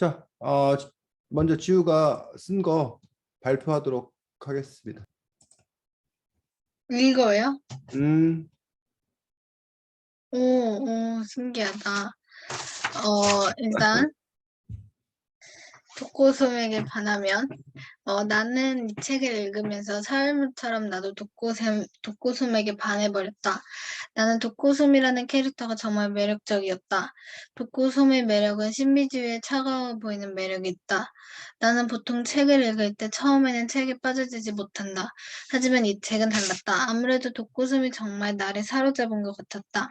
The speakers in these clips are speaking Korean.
자, 먼저 지우가 쓴 거 발표하도록 하겠습니다. 이거요? 음, 오, 신기하다. 일단 독고소에게 반하면 나는 이 책을 읽으면서 사울무처럼 나도 독고솜에게 반해버렸다. 나는 독고솜이라는 캐릭터가 정말 매력적이었다. 독고솜의 매력은 신비주의에 차가워 보이는 매력이 있다. 나는 보통 책을 읽을 때 처음에는 책에 빠져들지 못한다. 하지만 이 책은 달랐다. 아무래도 독고솜이 정말 나를 사로잡은 것 같았다.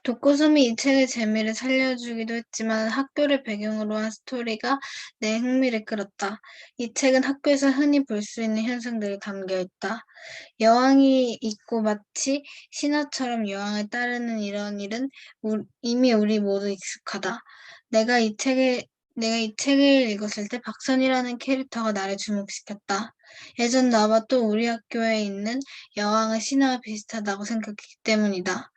독고섬이 이 책의 재미를 살려주기도 했지만 학교를 배경으로 한 스토리가 내 흥미를 끌었다. 이 책은 학교에서 흔히 볼 수 있는 현상들이 담겨있다. 여왕이 있고 마치 신하처럼 여왕을 따르는 이런 일은 이미 우리 모두 익숙하다. 내가 이 책을 읽었을 때 박선이라는 캐릭터가 나를 주목시켰다. 예전 나와 또 우리 학교에 있는 여왕의 신하와 비슷하다고 생각했기 때문이다.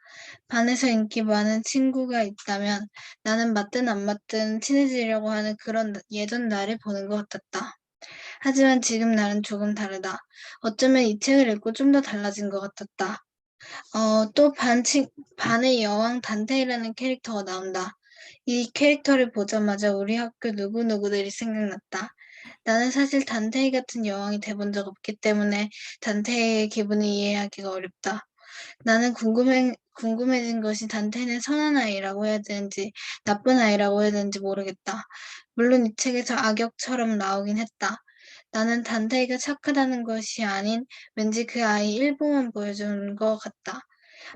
반에서 인기 많은 친구가 있다면 나는 맞든 안 맞든 친해지려고 하는 그런 예전 나를 보는 것 같았다. 하지만 지금 나는 조금 다르다. 어쩌면 이 책을 읽고 좀 더 달라진 것 같았다. 또 반의 여왕 단테이라는 캐릭터가 나온다. 이 캐릭터를 보자마자 우리 학교 누구누구들이 생각났다. 나는 사실 단테이 같은 여왕이 돼본 적 없기 때문에 단테이의 기분을 이해하기가 어렵다. 나는 궁금해진 것이 단테는 선한 아이라고 해야 되는지 나쁜 아이라고 해야 되는지 모르겠다. 물론 이 책에서 악역처럼 나오긴 했다. 나는 단테이가 착하다는 것이 아닌 왠지 그 아이 일부만 보여준 것 같다.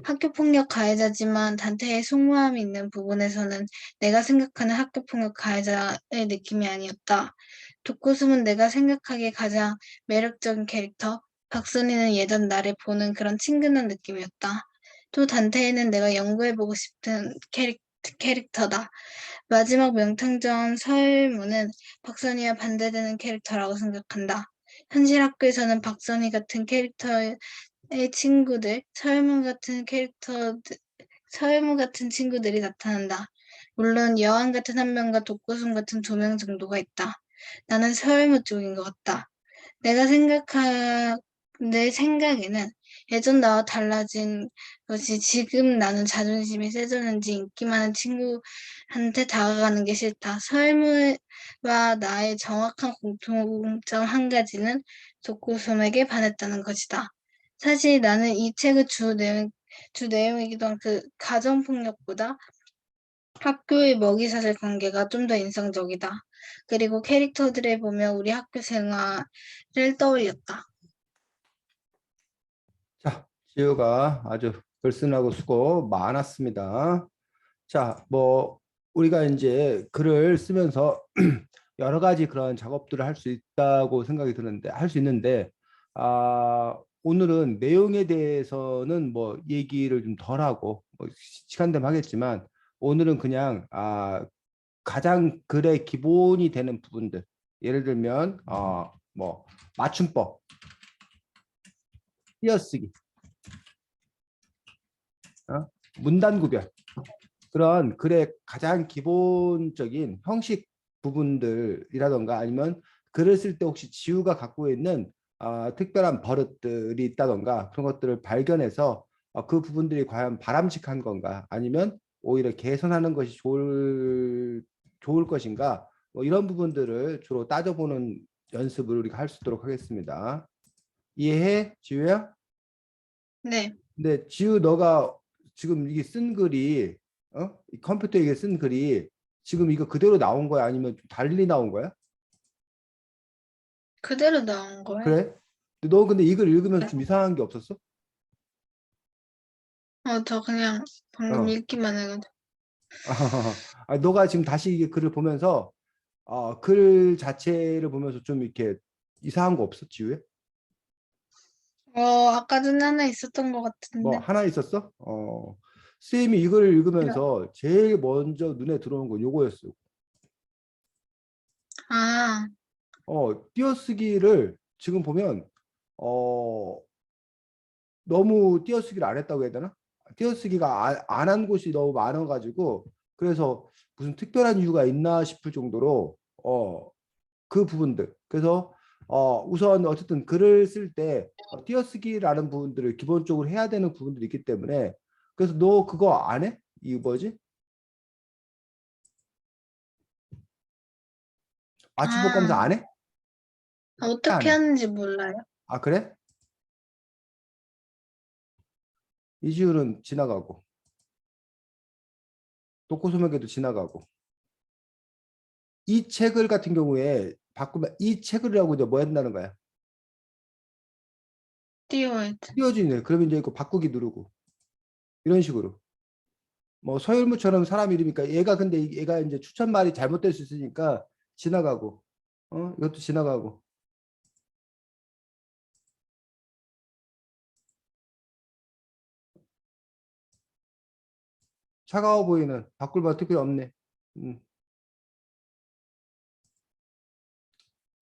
학교폭력 가해자지만 단테의 속마음이 있는 부분에서는 내가 생각하는 학교폭력 가해자의 느낌이 아니었다. 독고숨은 내가 생각하기에 가장 매력적인 캐릭터, 박선희는 예전 나를 보는 그런 친근한 느낌이었다. 또 단테에는 내가 연구해보고 싶은 캐릭터다. 마지막 명탐정 서울무는 박선희와 반대되는 캐릭터라고 생각한다. 현실 학교에서는 박선희 같은 캐릭터의 친구들, 서울무 같은 친구들이 나타난다. 물론 여왕 같은 한 명과 독고숨 같은 두 명 정도가 있다. 나는 서울무 쪽인 것 같다. 내 생각에는 예전 나와 달라진 것이 지금 나는 자존심이 세졌는지 인기 많은 친구한테 다가가는 게 싫다. 설무와 나의 정확한 공통점 한 가지는 독고솜에게 반했다는 것이다. 사실 나는 이 책의 주 내용이기도 한 그 가정폭력보다 학교의 먹이사슬 관계가 좀 더 인상적이다. 그리고 캐릭터들을 보며 우리 학교 생활을 떠올렸다. 자, 지우가 아주 글쓴하고 수고 많았습니다. 자, 뭐 우리가 이제 글을 쓰면서 여러 가지 그런 작업들을 할 수 있다고 생각이 드는데 할 수 있는데 오늘은 내용에 대해서는 뭐 얘기를 좀 덜 하고 뭐 시간 되면 하겠지만 오늘은 그냥 가장 글의 기본이 되는 부분들 예를 들면 뭐 맞춤법, 띄어쓰기, 문단 구별 그런 글의 가장 기본적인 형식 부분들이라던가 아니면 글을 쓸 때 혹시 지우가 갖고 있는 특별한 버릇들이 있다던가 그런 것들을 발견해서 그 부분들이 과연 바람직한 건가 아니면 오히려 개선하는 것이 좋을 것인가 뭐 이런 부분들을 주로 따져보는 연습을 우리가 할 수 있도록 하겠습니다. 이해해, 지우야? 네. 근데 지우 너가 지금 이게 쓴 글이 이 컴퓨터에 이게 쓴 글이 지금 이거 그대로 나온 거야? 아니면 좀 달리 나온 거야? 그대로 나온 거예요? 그래? 너 근데 이걸 읽으면서 좀 이상한 게 없었어? 저 그냥 방금 어. 읽기만 해가지고. 너가 지금 다시 이게 글을 보면서 글 자체를 보면서 좀 이렇게 이상한 거 없어, 지우에? 아까 전에 하나 있었던 것 뭐 같은데. 하나 있었어? 쌤이 이걸 읽으면서 제일 먼저 눈에 들어오는 건 요거였어. 아, 띄어쓰기를 지금 보면 어, 너무 띄어쓰기를 안 했다고 해야 되나? 띄어쓰기가 안 한 곳이 너무 많아가지고 그래서 무슨 특별한 이유가 있나 싶을 정도로 그 부분들. 그래서 우선 어쨌든 글을 쓸 때 띄어쓰기라는 부분들을 기본적으로 해야 되는 부분들이 있기 때문에 그래서 너 그거 안 해? 이 뭐지? 맞춤법 검사 아, 안 해? 안 어떻게 해? 하는지 몰라요. 아 그래? 이지율은 지나가고 독고소명계도 지나가고 이 책을 같은 경우에 바꾸면 이 책을이라고 이제 뭐 한다는 거야? 띄워야 돼. 띄어지네. 그러면 이제 이거 바꾸기 누르고 이런 식으로. 뭐 서열무처럼 사람 이름이니까 얘가 근데 얘가 이제 추천 말이 잘못될 수 있으니까 지나가고 이것도 지나가고 차가워 보이는 바꿀 바 특별히 없네. 음.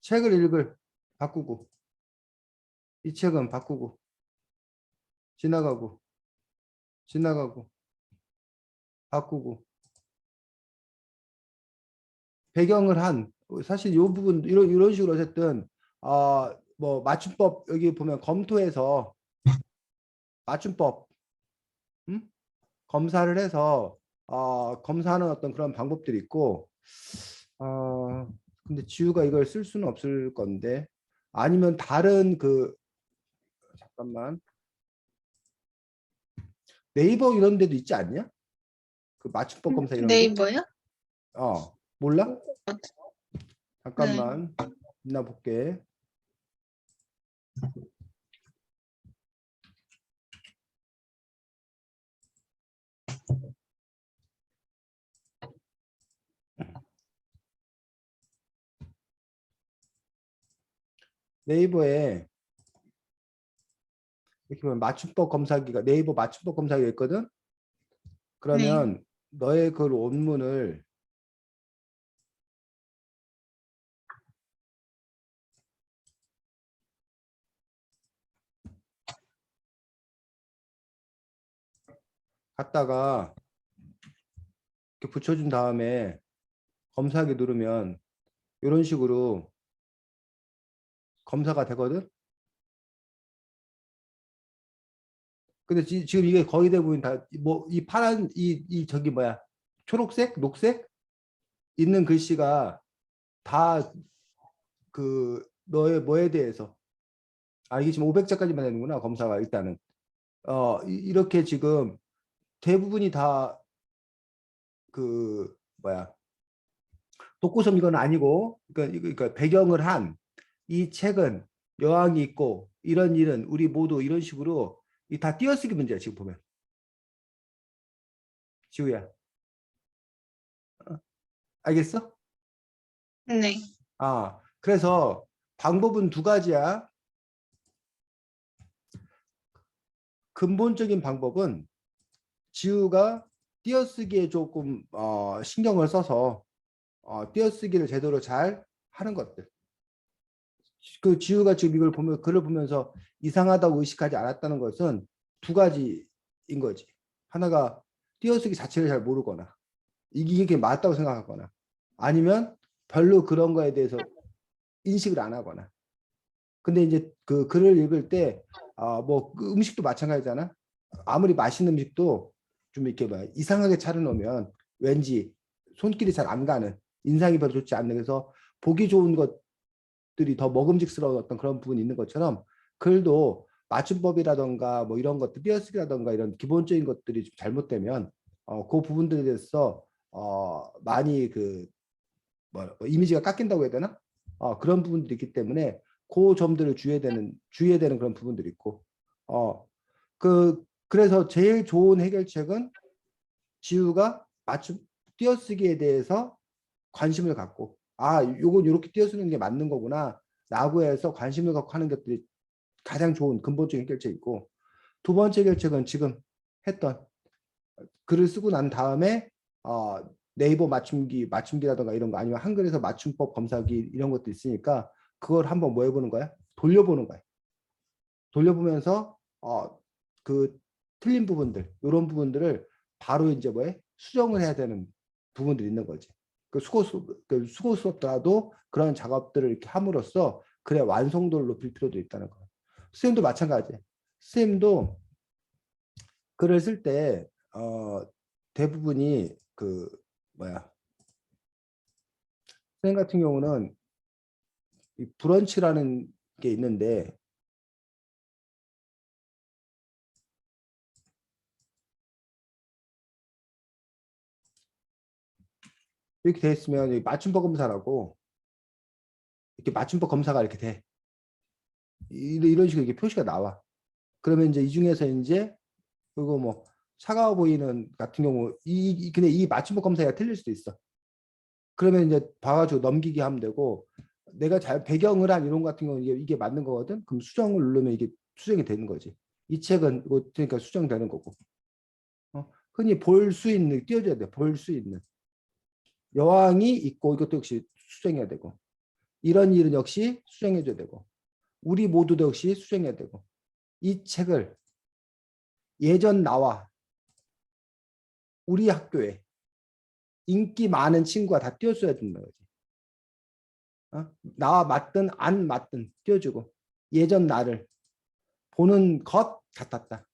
책을 읽을 바꾸고 이 책은 바꾸고 지나가고 지나가고 바꾸고 배경을 한 사실 이 부분 이런 식으로 어쨌든 뭐 맞춤법 여기 보면 검토해서 맞춤법 검사를 해서 검사하는 어떤 그런 방법들이 있고 근데 지우가 이걸 쓸 수는 없을 건데 아니면 다른 그 잠깐만 네이버 이런 데도 있지 않냐? 그 맞춤법 검사 이런 게? 네이버요? 몰라? 네. 잠깐만 있나 볼게. 네이버에 이렇게 보면 맞춤법 검사기가 네이버 맞춤법 검사기가 있거든. 네. 그러면 너의 그 원문을 갖다가 이렇게 붙여준 다음에 검사하기 누르면 이런 식으로 검사가 되거든. 근데 지금 이게 거의 대부분 다 뭐 이 파란 이 저기 뭐야 초록색, 녹색 있는 글씨가 다 그 너의 뭐에 대해서 이게 지금 500자까지만 되는구나 검사가 일단은 이렇게 지금 대부분이 다 그 뭐야 독고섬 이건 아니고 그러니까 배경을 한 이 책은 여왕이 있고 이런 일은 우리 모두 이런 식으로 이 다 띄어쓰기 문제야 지금 보면 지우야 알겠어? 네. 그래서 방법은 두 가지야. 근본적인 방법은 지우가 띄어쓰기에 조금 신경을 써서 띄어쓰기를 제대로 잘 하는 것들. 그 지우가 지금 이걸 보면 글을 보면서 이상하다고 의식하지 않았다는 것은 두 가지인 거지. 하나가 띄어쓰기 자체를 잘 모르거나 이게 맞다고 생각하거나 아니면 별로 그런 거에 대해서 인식을 안 하거나. 근데 이제 그 글을 읽을 때 뭐 그 음식도 마찬가지잖아. 아무리 맛있는 음식도 좀 이렇게 막 이상하게 차려놓으면 왠지 손길이 잘 안 가는 인상이 별로 좋지 않는 그래서 보기 좋은 것들이 더 먹음직스러운 어떤 그런 부분이 있는 것처럼 글도 맞춤법이라던가 뭐 이런 것들 띄어쓰기라던가 이런 기본적인 것들이 좀 잘못되면 그 부분들에 대해서 많이 뭐 이미지가 깎인다고 해야 되나? 그런 부분들이 있기 때문에 그 점들을 주의해야 되는 그런 부분들이 있고 그래서 제일 좋은 해결책은 지우가 맞춤 띄어쓰기에 대해서 관심을 갖고 요건 이렇게 띄어쓰는 게 맞는 거구나 라고 해서 관심을 갖고 하는 것들이 가장 좋은 근본적인 해결책이고 두 번째 해결책은 지금 했던 글을 쓰고 난 다음에 네이버 맞춤기라든가 이런 거 아니면 한글에서 맞춤법 검사기 이런 것도 있으니까 그걸 한번 뭐 해보는 거야? 돌려보는 거야. 돌려보면서 그 틀린 부분들 이런 부분들을 바로 이제 뭐해? 수정을 해야 되는 부분들이 있는 거지. 그 수고 수업더라도 그런 작업들을 이렇게 함으로써 그래 완성도를 높일 필요도 있다는 거예요. 선생님도 마찬가지. 선생님도 글을 쓸 때 대부분이 그 뭐야 선생님 같은 경우는 이 브런치라는 게 있는데 이렇게 돼 있으면 맞춤법 검사라고 이렇게 맞춤법 검사가 이렇게 돼. 이런 식으로 이렇게 표시가 나와. 그러면 이제 이 중에서 이제 그리고 뭐 차가워 보이는 같은 경우 근데 이 맞춤법 검사가 틀릴 수도 있어. 그러면 이제 봐가지고 넘기게 하면 되고 내가 잘 배경을 한 이론 같은 경우는 이게 맞는 거거든. 그럼 수정을 누르면 이게 수정이 되는 거지. 이 책은 그러니까 수정되는 거고. 흔히 볼 수 있는 띄워줘야 돼. 볼 수 있는 여왕이 있고 이것도 역시 수정해야 되고 이런 일은 역시 수정해줘야 되고 우리 모두도 역시 수정해야 되고 이 책을 예전 나와 우리 학교에 인기 많은 친구가 다 띄워줘야 된다는 거지. 나와 맞든 안 맞든 띄워주고 예전 나를 보는 것 같았다.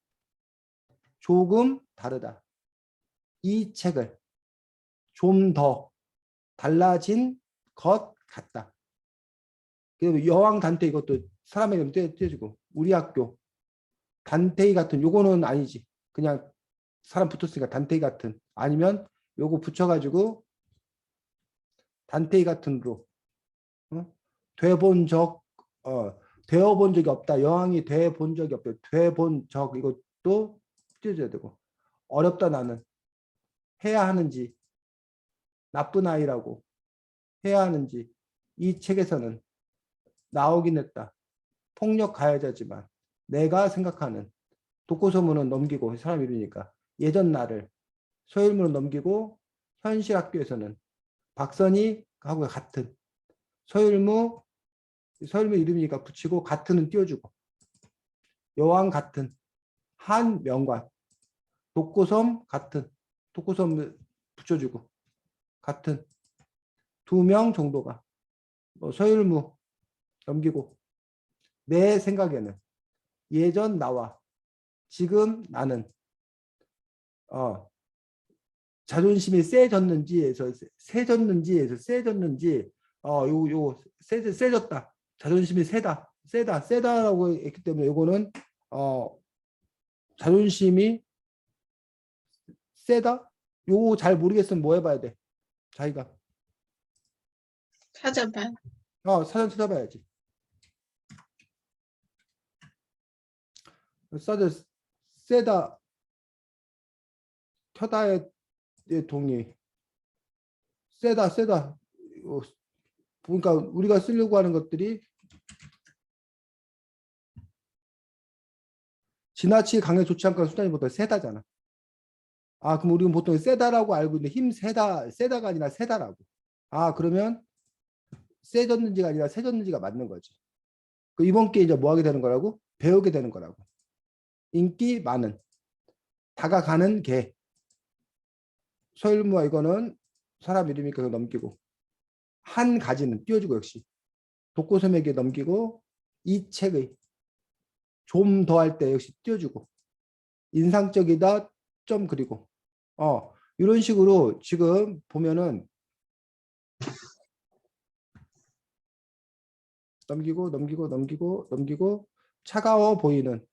조금 다르다. 이 책을 좀 더 달라진 것 같다. 그리고 여왕 단테 이것도 사람의 이름 띄워주고 우리 학교 단테이 같은 요거는 아니지. 그냥 사람 붙었으니까 단테이 같은 아니면 요거 붙여가지고 단테이 같은로 돼본 적 되어본 적이 없다. 여왕이 돼본 적이 없다. 돼본 적 이것도 띄워줘야 되고 어렵다 나는 해야 하는지 나쁜 아이라고 해야 하는지 이 책에서는 나오긴 했다. 폭력 가해자지만 내가 생각하는 독고소문은 넘기고 사람 이름이니까 예전 나를 소일문은 넘기고 현실 학교에서는 박선희하고 같은 소일무 이름이니까 붙이고 같은은 띄워주고 여왕 같은 한 명관 독고섬 같은 독고섬 붙여주고 같은 2명 정도가 소일무 넘기고 내 생각에는 예전 나와 지금 나는 자존심이 세졌는지에서 세졌는지 요 세졌다 자존심이 세다라고 했기 때문에 요거는 자존심이 세다 요거 잘 모르겠으면 뭐 해봐야 돼 자기가 찾아봐요. 사전 찾아봐야지 세다 켜다의 동의 세다 그러니까 우리가 쓰려고 하는 것들이 지나치게 강해 좋지 않거나 수단이 보통 세다잖아. 그럼 우리는 보통 세다라고 알고 있는데 힘 세다가 아니라 세다라고. 그러면 세졌는지가 아니라 세졌는지가 맞는 거지. 이번 기회에 이제 뭐 하게 되는 거라고? 배우게 되는 거라고. 인기 많은 다가가는 개 소일무와 이거는 사람 이름이니까 넘기고 한 가지는 띄워주고 역시 독고섬에게 넘기고 이 책의 좀 더 할 때 역시 띄워주고 인상적이다 점 그리고 이런 식으로 지금 보면은 넘기고 차가워 보이는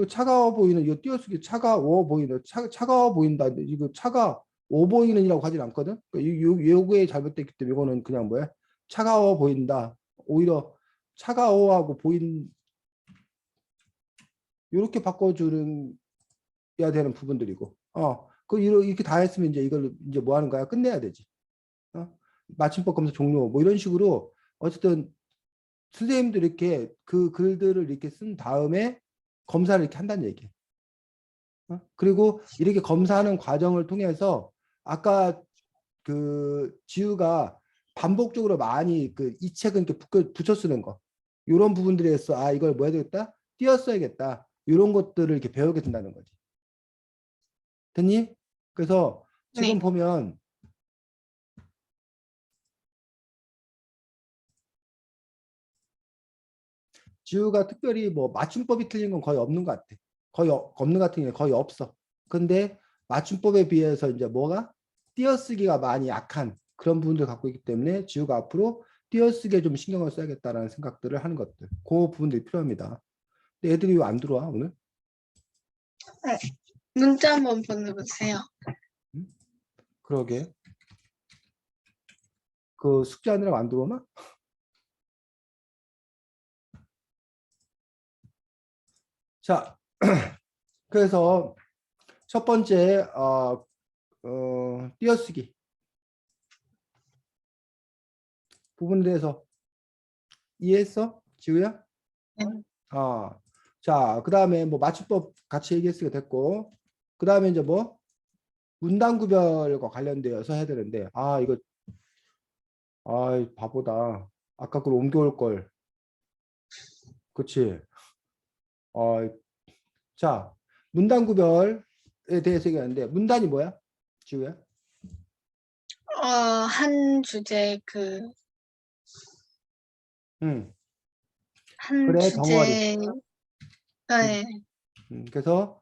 차가워 보이는 이거 띄어쓰기 차가워 보이는 차가워 보인다 이거 차가워 보이는이라고 하진 않거든. 요거에 잘못됐기 때문에 이거는 그냥 뭐야 차가워 보인다 오히려 차가워하고 보인 이렇게 바꿔주는 해야 되는 부분들이고 이렇게 다 했으면 이제 이걸 이제 뭐 하는 거야 끝내야 되지. 맞춤법 검사 종료 뭐 이런 식으로 어쨌든 선생님들 이렇게 그 글들을 이렇게 쓴 다음에 검사를 이렇게 한다는 얘기. 그리고 이렇게 검사하는 과정을 통해서 아까 그 지우가 반복적으로 많이 이 책은 이렇게 붙여 쓰는 거 이런 부분들에서 이걸 뭐 해야 되겠다 띄었어야겠다 이런 것들을 이렇게 배우게 된다는 거지. 됐니? 그래서 지금 네. 보면 지우가 특별히 뭐 맞춤법이 틀린 건 거의 없는 것 같아. 거의 없는 것 같은 게 거의 없어. 근데 맞춤법에 비해서 이제 뭐가 띄어쓰기가 많이 약한 그런 부분들 갖고 있기 때문에 지우가 앞으로 띄어쓰기에 좀 신경을 써야겠다라는 생각들을 하는 것들. 그 부분들이 필요합니다. 근데 애들이 왜 안 들어와 오늘? 문자 한번 보내보세요. 그러게. 그 숙제하느라고 안 들어오나? 자, 그래서 첫 번째 띄어쓰기 부분에 대해서 이해했어? 지우야? 네. 자, 그 다음에 뭐 맞춤법 같이 얘기했으니까 됐고, 그 다음에 이제 뭐 문단 구별과 관련되어서 해야 되는데, 이거 바보다. 아까 그걸 옮겨올 걸. 그치? 어, 자, 문단 구별에 대해서 얘기하는데, 문단이 뭐야? 지우야? 한 주제 응. 한 그래, 덩어리. 주제, 네. 그래서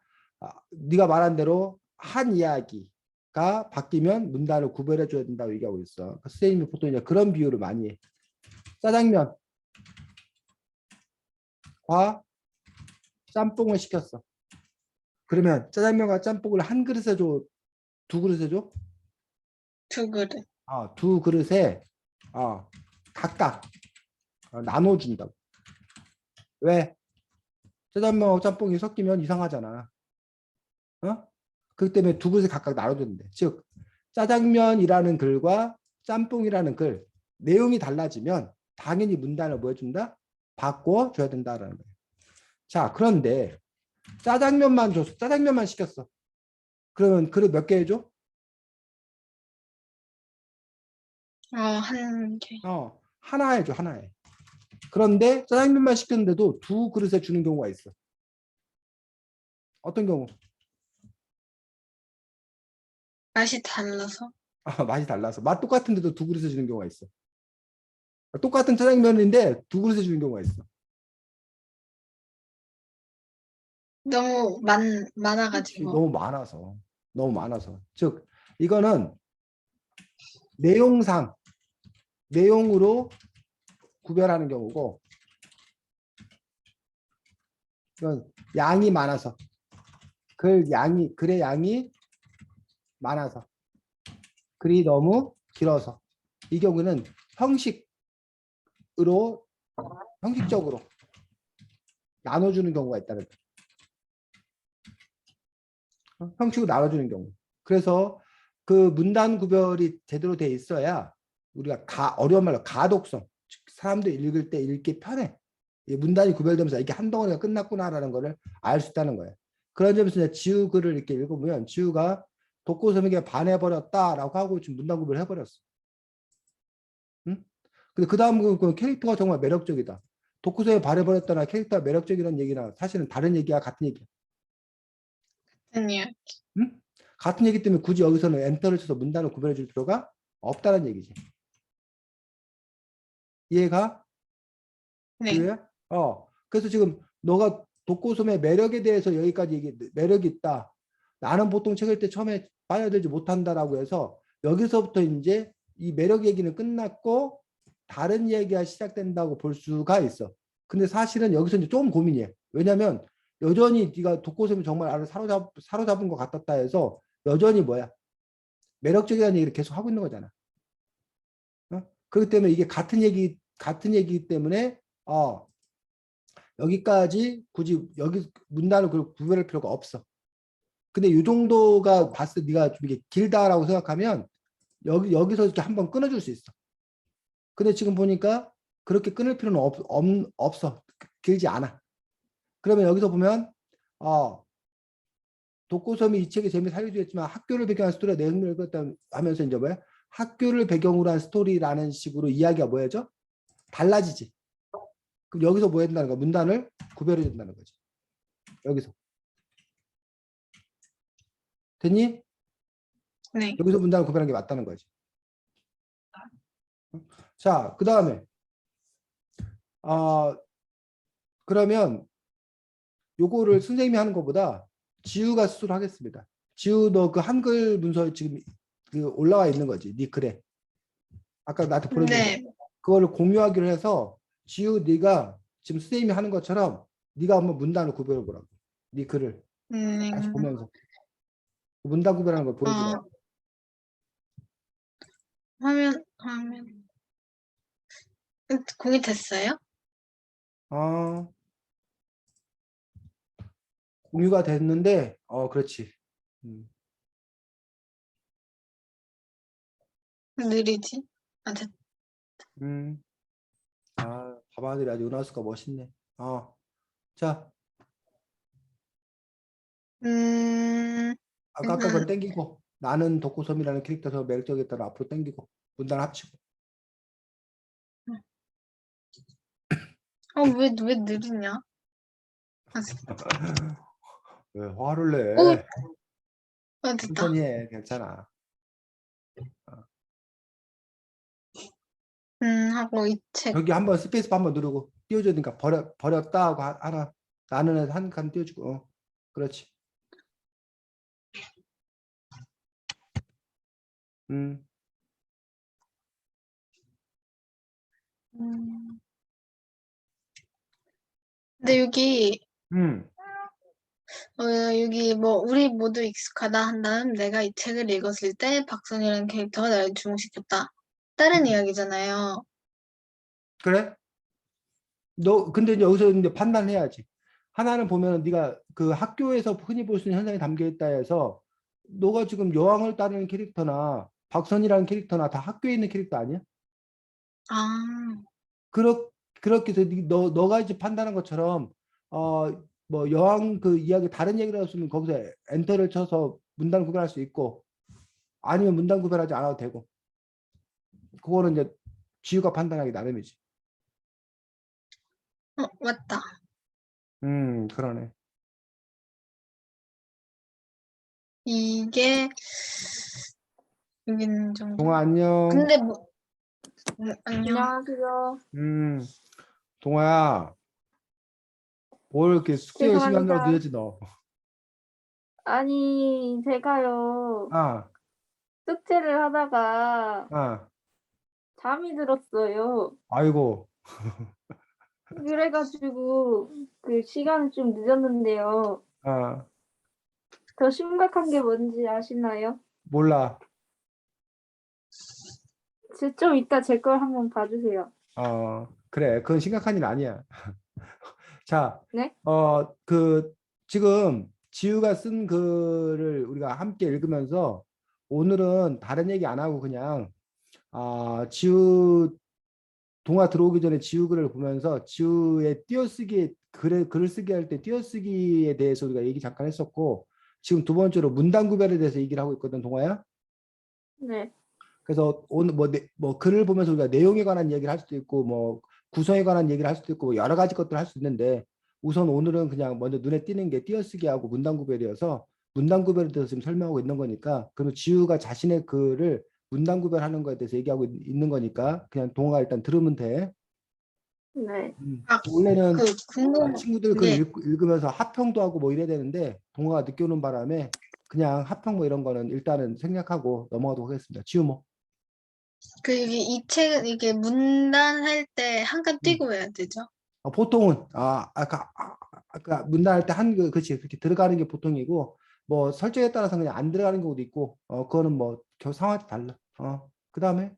네가 말한 대로 한 이야기가 바뀌면 문단을 구별해 줘야 된다고 얘기하고 있어. 그러니까 선생님이 보통 이제 그런 비유를 많이 해. 짜장면과 짬뽕을 시켰어. 그러면 짜장면과 짬뽕을 한 그릇에 줘? 두 그릇에 줘? 두 그릇. 두 그릇에 각각 나눠준다고. 왜? 짜장면하고 짬뽕이 섞이면 이상하잖아. 그렇기 때문에 두 그릇에 각각 나눠준대. 즉 짜장면이라는 글과 짬뽕이라는 글 내용이 달라지면 당연히 문단을 뭐 해준다? 바꿔줘야 된다라는 거예요. 자, 그런데 짜장면만 줬어. 짜장면만 시켰어. 그러면 그릇 몇 개 해줘? 한 개. 하나 해줘. 하나에. 그런데 짜장면만 시켰는데도 두 그릇에 주는 경우가 있어. 어떤 경우? 맛이 달라서. 맛이 달라서. 맛 똑같은데도 두 그릇에 주는 경우가 있어. 똑같은 짜장면인데 두 그릇에 주는 경우가 있어. 너무 많아가지고. 너무 많아서. 너무 많아서. 즉 이거는 내용상 내용으로 구별하는 경우고 이건 양이 많아서 글의 양이 많아서 글이 너무 길어서 이 경우는 형식적으로 나눠주는 경우가 있다는 거예요. 형식으로 나눠주는 경우. 그래서 그 문단 구별이 제대로 돼 있어야 우리가 어려운 말로 가독성, 즉 사람들이 읽을 때 읽기 편해. 이 문단이 구별되면서 이게 한 덩어리가 끝났구나라는 것을 알 수 있다는 거예요. 그런 점에서 이제 지우 글을 이렇게 읽어보면 지우가 독고섬에게 반해버렸다라고 하고 지금 문단 구별을 해버렸어. 응? 근데 그 다음 그 캐릭터가 정말 매력적이다. 독고섬에 반해버렸다나 캐릭터가 매력적이라는 얘기나 사실은 다른 얘기야 같은 얘기야. 아니요. 응? 같은 얘기 때문에 굳이 여기서는 엔터를 쳐서 문단을 구별해 줄 필요가 없다는 얘기지. 이해가? 네. 지우야? 그래서 지금 너가 독고섬의 매력에 대해서 여기까지 매력이 있다. 나는 보통 책을 때 처음에 빠져들지 못한다라고 해서 여기서부터 이제 이 매력 얘기는 끝났고 다른 얘기가 시작된다고 볼 수가 있어. 근데 사실은 여기서 이제 좀 고민이에요. 왜냐하면 여전히 네가 독고섬이 정말 나를 사로잡은 것 같았다 해서 여전히 뭐야? 매력적이라는 얘기를 계속 하고 있는 거잖아. 그렇기 때문에 이게 같은 얘기이기 때문에 여기까지 굳이 여기 문단을 구별할 필요가 없어. 근데 이 정도가 봤을 때 네가 좀 이게 길다라고 생각하면 여기서 이렇게 한번 끊어줄 수 있어. 근데 지금 보니까 그렇게 끊을 필요는 없어. 길지 않아. 그러면 여기서 보면 독고섬이 이 책의 재미 살려주겠지만 학교를 배경한 스토리가 내 흥미를 끌었다 하면서 이제 뭐야? 학교를 배경으로 한 스토리라는 식으로 이야기가 뭐야죠? 달라지지. 그럼 여기서 뭐 해야 된다는 거야? 문단을 구별해 준다는 거지. 여기서. 됐니? 네. 여기서 문단을 구별하는 게 맞다는 거지. 자, 그 다음에 그러면 요거를 선생님이 하는 것보다 지우가 스스로 하겠습니다. 지우 너 그 한글 문서 지금 그 올라와 있는 거지. 네 글에. 아까 나한테 보내준 거. 네. 그거를 공유하기로 해서 지우 네가 지금 선생님이 하는 것처럼 네가 한번 문단을 구별해 보라고. 네 글을 다시 음, 보면서 문단 구별하는 걸 보여주라고. 어, 화면, 공이 됐어요? 아, 공유가 됐는데 그렇지. 음, 느리지? 아, 됐, 음. 바바들이 아주 은하수가 멋있네. 자, 음, 아까 건 일단, 땡기고 나는 독고섬이라는 캐릭터에서 매력적이었다는 앞으로 땡기고 문단 합치고. 왜 느리냐? 아, 왜 화를 오, 내? 됐다. 천천히 해. 괜찮아. 어. 하고 이 책. 여기 한번 스페이스바 한번 누르고 띄워줘야 되니까 버렸다 하고 하나. 나는 한 칸 띄워주고. 그렇지. 음, 음, 근데 음. 여기 뭐, 우리 모두 익숙하다 한 다음 내가 이 책을 읽었을 때 박선이라는 캐릭터가 나를 주목시켰다. 다른 이야기잖아요. 그래? 너 근데 이제 여기서 이제 판단해야지. 하나는 보면은 네가 그 학교에서 흔히 볼 수 있는 현상이 담겨 있다 해서 너가 지금 여왕을 따르는 캐릭터나 박선이라는 캐릭터나 다 학교에 있는 캐릭터 아니야? 아, 그렇 그렇게 해서 너가 이제 판단한 것처럼 뭐 여왕 그 이야기 다른 얘기를 했으면 거기서 엔터를 쳐서 문단 구별할 수 있고 아니면 문단 구별하지 않아도 되고 그거는 이제 지우가 판단하기 나름이지. 맞다. 그러네. 이게, 여기는 정도. 동아 안녕. 근데 뭐, 안녕. 안녕하세요. 음, 동아야, 뭘 이렇게 숙제 열심히 한다고 죄송합니다. 늦었지 너? 아니, 제가요, 아, 숙제를 하다가 아, 잠이 들었어요. 아이고, 그래가지고, 그 시간이 좀 늦었는데요. 아, 더 심각한 게 뭔지 아시나요? 몰라. 좀 이따 제 걸 한번 봐주세요. 그래, 그건 심각한 일 아니야. 자, 네? 그 지금 지우가 쓴 글을 우리가 함께 읽으면서 오늘은 다른 얘기 안 하고 그냥 지우 동화 들어오기 전에 지우 글을 보면서 지우의 띄어쓰기 글을 쓰기 할 때 띄어쓰기에 대해서 우리가 얘기 잠깐 했었고 지금 두 번째로 문단 구별에 대해서 얘기를 하고 있거든 동화야. 네. 그래서 오늘 뭐 글을 보면서 우리가 내용에 관한 얘기를 할 수도 있고 뭐 구성에 관한 얘기를 할 수도 있고 뭐 여러 가지 것들을 할 수 있는데 우선 오늘은 그냥 먼저 눈에 띄는 게 띄어쓰기하고 문단 구별이어서 문단 구별에 대해서 지금 설명하고 있는 거니까 그리고 지우가 자신의 글을 문단 구별하는 거에 대해서 얘기하고 있는 거니까 그냥 동화가 일단 들으면 돼. 네. 아, 원래는 궁금한 친구들 글 게, 읽으면서 합평도 하고 뭐 이래야 되는데 동화가 늦게 오는 바람에 그냥 합평 뭐 이런 거는 일단은 생략하고 넘어가도록 하겠습니다. 지우 뭐. 이 책은 이게 문단할 때 한 칸 음. 띄고 해야 되죠? 보통은 아까 문단할 때 그렇게 들어가는 게 보통이고 뭐 설정에 따라서 그냥 안 들어가는 경우도 있고 그거는 뭐 상황에 달라. 그다음에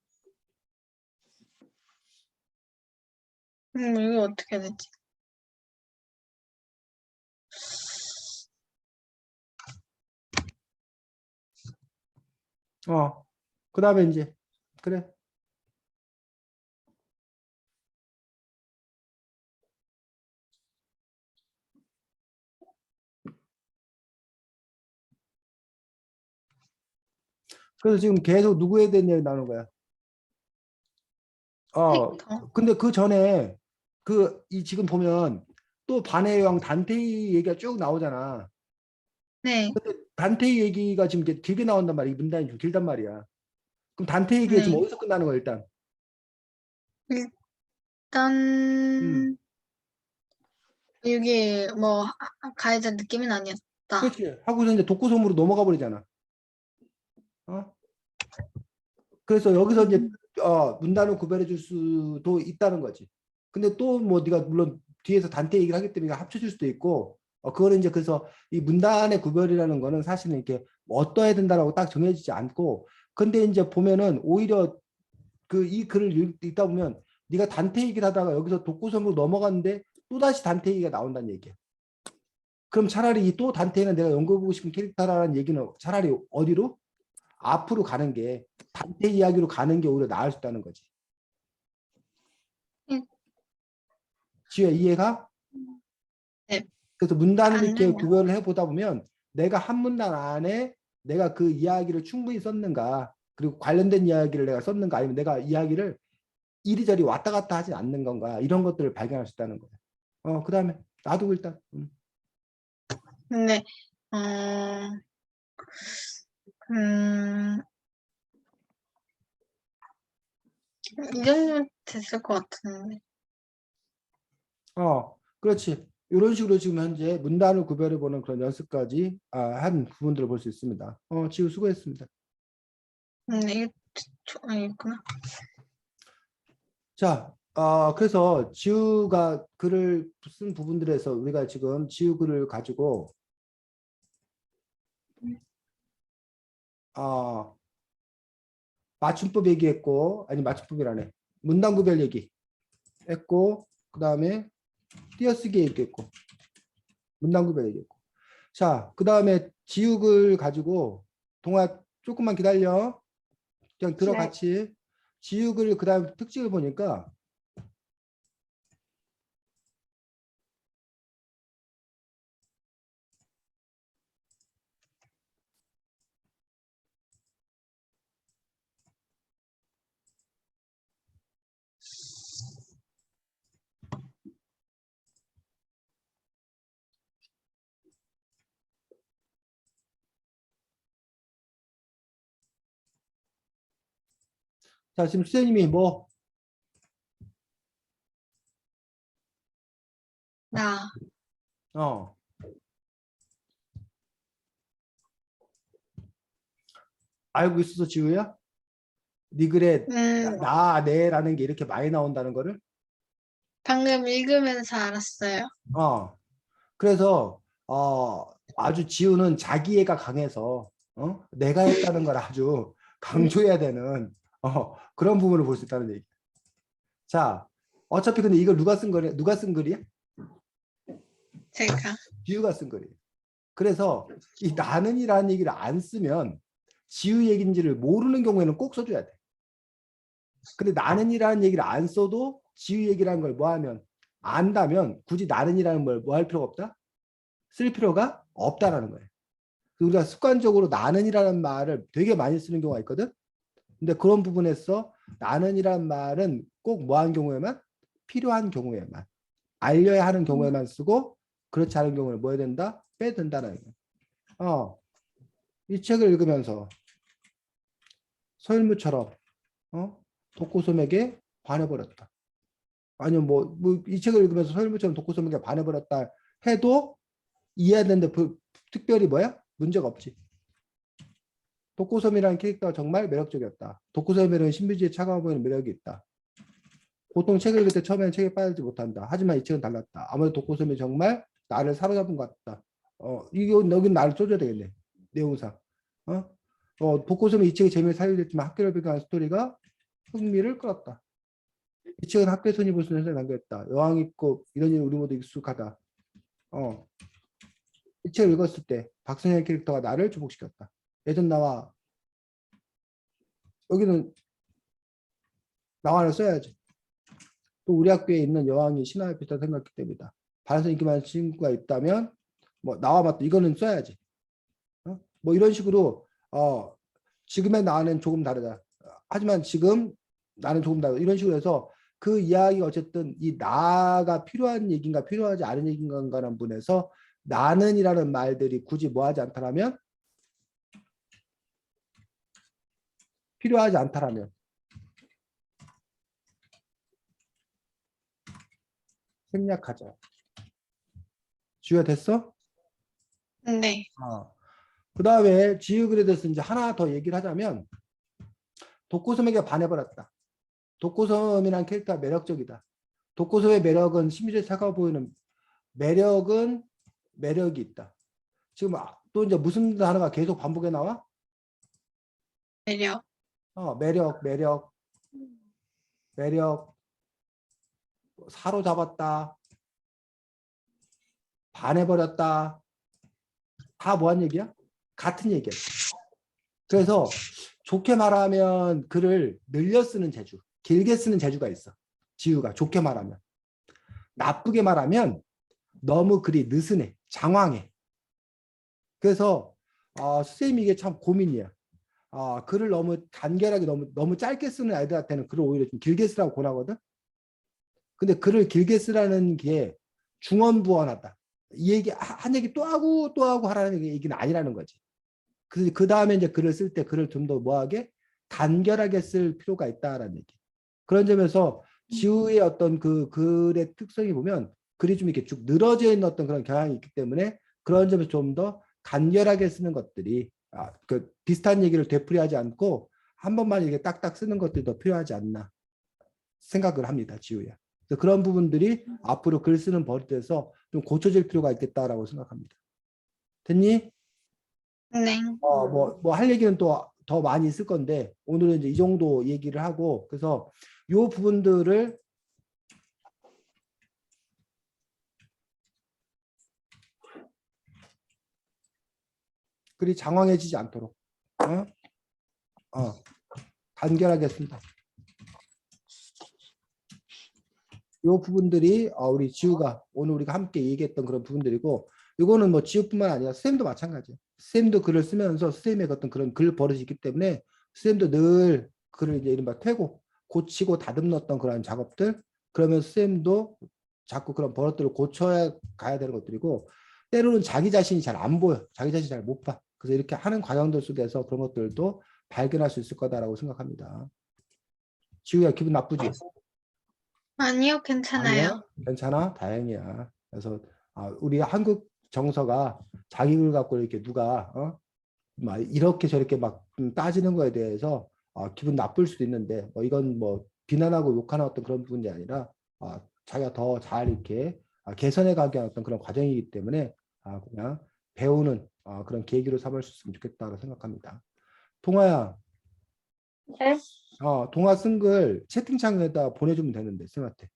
이거 어떻게 해야 되지? 그다음에 이제 그래. 그래서 지금 계속 누구에 대한 얘기 나누는 거야. 헥터. 근데 그 전에 이 지금 보면 또 반의 여왕 단테이 얘기가 쭉 나오잖아. 네, 단테이 얘기가 지금 이제 길게 나온단 말이야. 이 문단이 좀 길단 말이야. 그럼 단테이 얘기가 지금 네. 어디서 끝나는 거야, 일단? 음. 일단, 이게 뭐 가해자 느낌은 아니었다. 그렇지. 하고서 이제 독고섬으로 넘어가 버리잖아. 어? 그래서 여기서 이제 문단을 구별해 줄 수도 있다는 거지. 근데 또 뭐 네가 물론 뒤에서 단테 얘기를 하기 때문에 합쳐질 수도 있고 그거는 이제 그래서 이 문단의 구별이라는 거는 사실은 이렇게 뭐 어떠해야 된다라고 딱 정해지지 않고 근데 이제 보면은 오히려 그 이 글을 읽다 보면 네가 단테 얘기를 하다가 여기서 독고섬으로 넘어갔는데 또다시 단테 얘기가 나온다는 얘기야. 그럼 차라리 이 또 단테는 내가 연구해보고 싶은 캐릭터라는 얘기는 차라리 어디로? 앞으로 가는 게 단테 이야기로 가는 게 오히려 나을 수 있다는 거지. 음. 지효 이해가? 네. 그래서 문단을 안 이렇게 되냐? 구별을 해보다 보면 내가 한 문단 안에 내가 그 이야기를 충분히 썼는가 그리고 관련된 이야기를 내가 썼는가 아니면 내가 이야기를 이리저리 왔다 갔다 하지 않는 건가 이런 것들을 발견할 수 있다는 거야. 그 다음에 놔두고 일단 근데 음, 이 정도면 됐을 것 같은데. 그렇지. 이런 식으로 지금 현재 문단을 구별해보는 그런 연습까지 한 부분들을 볼 수 있습니다. 지우 수고했습니다. 이게 아니구나. 자, 그래서 지우가 글을 쓴 부분들에서 우리가 지금 지우 글을 가지고 맞춤법 얘기했고, 아니 맞춤법이라네. 문단 구별 얘기했고, 그 다음에 띄어쓰기 얘기했고, 문단 구별 얘기했고. 자, 그 다음에 지우 글 가지고 동아 조금만 기다려. 그냥 들어 네. 같이. 지우 글 그 다음 특징을 보니까 자, 지금 수현님이 뭐 나 알고 있었어, 지우야? 네 글에 음, 네라는 게 이렇게 많이 나온다는 거를? 방금 읽으면서 알았어요. 그래서 아주 지우는 자기애가 강해서 내가 했다는 걸 아주 강조해야 되는 그런 부분을 볼 수 있다는 얘기. 자, 어차피 근데 이걸 누가 쓴 거래? 누가 쓴 글이야? 제가 지우가 쓴 글이에요. 그래서 이 나는이라는 얘기를 안 쓰면 지우 얘기인지를 모르는 경우에는 꼭 써줘야 돼. 근데 나는이라는 얘기를 안 써도 지우 얘기라는 걸 뭐 하면 안다면 굳이 나는이라는 걸 뭐 할 필요가 없다? 쓸 필요가 없다라는 거예요. 우리가 습관적으로 나는이라는 말을 되게 많이 쓰는 경우가 있거든. 근데 그런 부분에서 나는이라는 말은 꼭 뭐 한 경우에만 필요한 경우에만 알려야 하는 경우에만 쓰고 그렇지 않은 경우에 뭐 해야 된다? 빼야 된다는 거예요. 이 책을 읽으면서 서일무처럼 독고솜에게 반해버렸다. 아니면 이 책을 읽으면서 서일무처럼 독고솜에게 반해버렸다 해도 이해해야 되는데 특별히 뭐야? 문제가 없지. 독고섬이라는 캐릭터가 정말 매력적이었다. 독고섬에는 신비주의에 차가워 보이는 매력이 있다. 보통 책을 읽을 때 처음에는 책에 빠지지 못한다. 하지만 이 책은 달랐다. 아무래도 독고섬이 정말 나를 사로잡은 것 같다. 이거 여긴 나를 써줘야 되겠네. 내용상. 독고섬이 이 책의 재미를 살려줬지만 학교를 배경한 스토리가 흥미를 끌었다. 이 책은 학교에 손이 볼 수 있는 현상을 남겼다. 여왕 있고 이런 일 우리 모두 익숙하다. 이 책을 읽었을 때 박선영 캐릭터가 나를 주목시켰다. 예전 나와 여기는 나와를 써야지. 또 우리 학교에 있는 여왕이 신하에 비슷하다 생각했기 때문이다. 반에서 인기 많은 친구가 있다면 뭐 나와 맞다 이거는 써야지. 뭐 이런 식으로 지금의 나는 조금 다르다. 하지만 지금 나는 조금 다르다. 이런 식으로 해서 그 이야기가 어쨌든 이 나가 필요한 얘기인가 필요하지 않은 얘기인가라는 분에서 나는이라는 말들이 굳이 뭐하지 않다라면 필요하지 않다라면 생략하자. 지우야 됐어? 네. 그 다음에 지우글에 대해서 이제 하나 더 얘기를 하자면 독고섬에게 반해버렸다. 독고섬이라는 캐릭터가 매력적이다. 독고섬의 매력은 심리적 차가워 보이는 매력은 매력이 있다. 지금 또 이제 무슨 단어가 계속 반복해 나와? 매력. 매력, 사로잡았다, 반해버렸다. 다 뭐한 얘기야? 같은 얘기야. 그래서 좋게 말하면 글을 늘려 쓰는 재주, 길게 쓰는 재주가 있어. 지우가 좋게 말하면. 나쁘게 말하면 너무 글이 느슨해, 장황해. 그래서 선생님이 이게 참 고민이야. 글을 너무 간결하게 너무 짧게 쓰는 아이들한테는 글을 오히려 좀 길게 쓰라고 권하거든. 근데 글을 길게 쓰라는 게 중언부언하다. 이 얘기 한 얘기 또 하고 하라는 얘기는 아니라는 거지. 그 다음에 이제 글을 쓸 때 글을 좀 더 뭐하게 간결하게 쓸 필요가 있다라는 얘기. 그런 점에서 지우의 어떤 그 글의 특성이 보면 글이 좀 이렇게 쭉 늘어져 있는 어떤 그런 경향이 있기 때문에 그런 점에서 좀 더 간결하게 쓰는 것들이 그 비슷한 얘기를 되풀이하지 않고 한 번만 이렇게 딱딱 쓰는 것들이 더 필요하지 않나 생각을 합니다. 지우야. 그래서 그런 부분들이 앞으로 글 쓰는 버릇에서 좀 고쳐질 필요가 있겠다라고 생각합니다. 됐니? 네. 뭐 할 얘기는 또 더 많이 있을 건데 오늘은 이제 이 정도 얘기를 하고 그래서 요 부분들을 글이 장황해지지 않도록 간결하게 쓴다. 요 부분들이 우리 지우가 오늘 우리가 함께 얘기했던 그런 부분들이고 이거는 뭐 지우뿐만 아니라 선생님도 마찬가지예요. 선생님도 글을 쓰면서 선생님의 어떤 그런 글 버릇이 있기 때문에 선생님도 늘 글을 이제 이른바 퇴고 고치고 다듬었던 그런 작업들 그러면 선생님도 자꾸 그런 버릇들을 고쳐야 가야 되는 것들이고 때로는 자기 자신이 잘 안 보여. 자기 자신이 잘 못 봐. 그래서 이렇게 하는 과정들 속에서 그런 것들도 발견할 수 있을 거다라고 생각합니다. 지우야 기분 나쁘지? 아니요, 괜찮아요. 아니야? 괜찮아? 다행이야. 그래서 우리 한국 정서가 자기 글 갖고 이렇게 누가 막 이렇게 저렇게 막 따지는 거에 대해서 기분 나쁠 수도 있는데 이건 뭐 비난하고 욕하는 어떤 그런 부분이 아니라 자기가 더 잘 이렇게 개선해 가게 하는 어떤 그런 과정이기 때문에 그냥 배우는 그런 계기로 삼을 수 있으면 좋겠다고 생각합니다. 동아야, 네? 동아 쓴 글 채팅창에다 보내주면 되는데 쌤한테.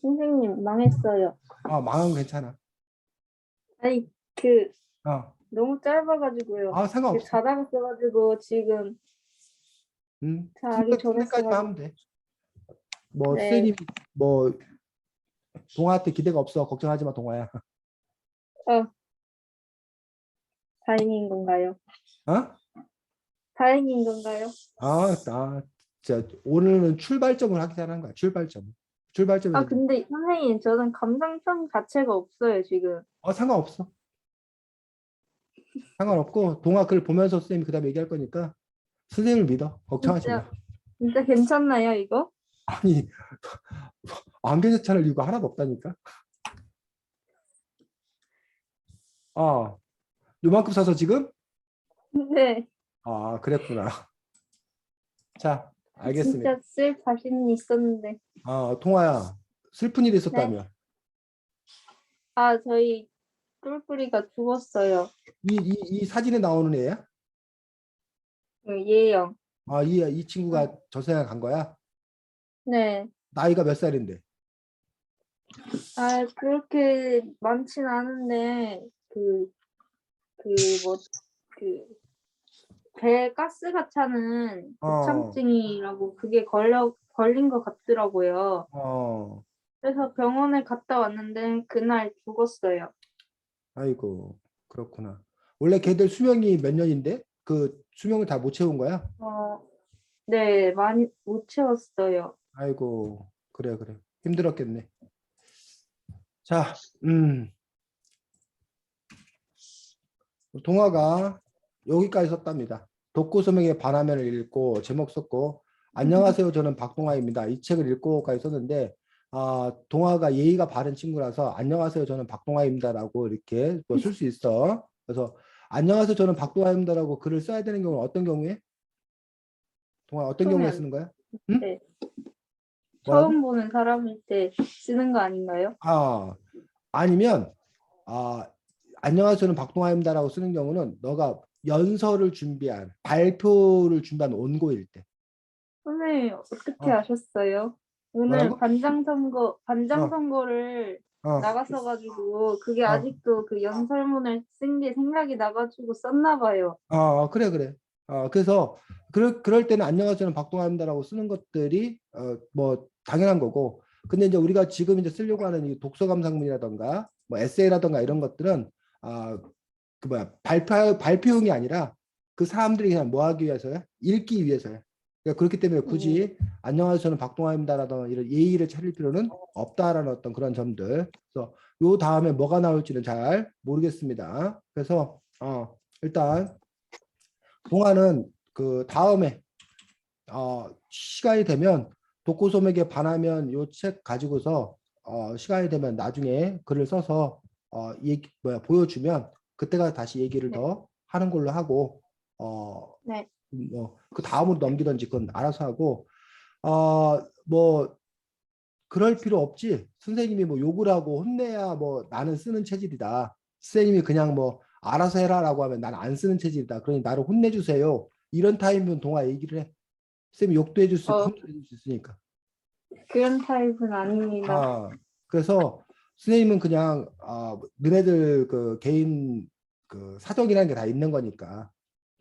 선생님, 망했어요. 망하면 괜찮아. 아니, 너무 짧아가지고요. 상관없어. 자다가 써가지고 지금 자기 전에 끝까지만 하면 써가지고. 돼. 뭐 네. 선생님 뭐 동아한테 기대가 없어. 걱정하지 마 동아야. 다행인 건가요? 어? 다행인 건가요? 진짜 오늘은 출발점을 하자는 거야. 출발점에서 근데 선생님, 저는 감상평 자체가 없어요, 지금. 상관없어. 상관없고 동아 글 보면서 선생님이 그다음에 얘기할 거니까 선생님을 믿어. 걱정하지 마. 진짜 괜찮나요, 이거? 아니 안 괜찮을 이유가 하나도 없다니까. 요만큼 써서 지금? 네. 그랬구나. 자, 알겠습니다. 진짜 쓸 자신이 있었는데. 동아야, 슬픈 일이 있었다며. 저희 뿔뿔이가 죽었어요. 이 사진에 나오는 애야? 예영. 이 친구가 저 세상 간 거야? 네. 나이가 몇 살인데? 그렇게 많진 않은데, 배 가스가 차는 고참증이라고 그게 걸린 것 같더라고요. 그래서 병원에 갔다 왔는데 그날 죽었어요. 아이고, 그렇구나. 원래 걔들 수명이 몇 년인데? 그 수명을 다 못 채운 거야? 네, 많이 못 채웠어요. 아이고, 그래. 힘들었겠네. 자, 동화가 여기까지 썼답니다. 독고소명의 반화면을 읽고 제목 썼고 안녕하세요 저는 박동아입니다. 이 책을 읽고까지 썼는데 동아가 예의가 바른 친구라서 안녕하세요 저는 박동아입니다라고 이렇게 뭐 쓸 수 있어. 그래서 안녕하세요 저는 박동아입니다라고 글을 써야 되는 경우는 어떤 경우에? 동아 어떤 경우에 초면. 쓰는 거야? 응? 네. 뭐라고? 처음 보는 사람일 때 쓰는 거 아닌가요? 아니면 아, 안녕하세요 저는 박동아입니다라고 쓰는 경우는 너가 연설을 준비한 발표를 준비한 원고일 때. 선생님, 어떻게 어, 아셨어요? 오늘 뭐라고? 반장 어, 선거를 어, 나갔어가지고, 그게 어, 아직도 그 연설문을 쓴 게 생각이 나가지고 썼나 봐요. 그래, 그래. 그래서 그럴 때는 안녕하세요 저는 박동아입니다라고 쓰는 것들이 뭐 당연한 거고. 근데 이제 우리가 지금 이제 쓰려고 하는 이 독서 감상문이라던가 뭐 에세이라던가 이런 것들은 그 뭐야 발표용이 아니라 그 사람들이 그냥 뭐 하기 위해서야? 읽기 위해서야. 그러니까 그렇기 때문에 굳이 안녕하세요 저는 박동아입니다라던가 이런 예의를 차릴 필요는 없다라는 어떤 그런 점들. 그래서 요 다음에 뭐가 나올지는 잘 모르겠습니다. 그래서 일단 동화는 그 다음에 시간이 되면 독고소맥에 반하면 요 책 가지고서 시간이 되면 나중에 글을 써서 얘기 뭐야 보여주면 그때가 다시 얘기를 네. 더 하는 걸로 하고 네. 뭐 그 다음으로 넘기던지 그건 알아서 하고 뭐 그럴 필요 없지. 선생님이 뭐 욕을 하고 혼내야 뭐 나는 쓰는 체질이다. 선생님이 그냥 뭐 알아서 해라라고 하면 나는 안 쓰는 체질이다. 그러니 나를 혼내주세요. 이런 타입이면 동화 얘기를 해. 선생님이 욕도 해줄 수 있고 어, 혼도 해줄 수 있으니까. 그런 타입은 아닙니다. 그래서 선생님은 그냥 너네들 그 개인 그 사정이라는 게 다 있는 거니까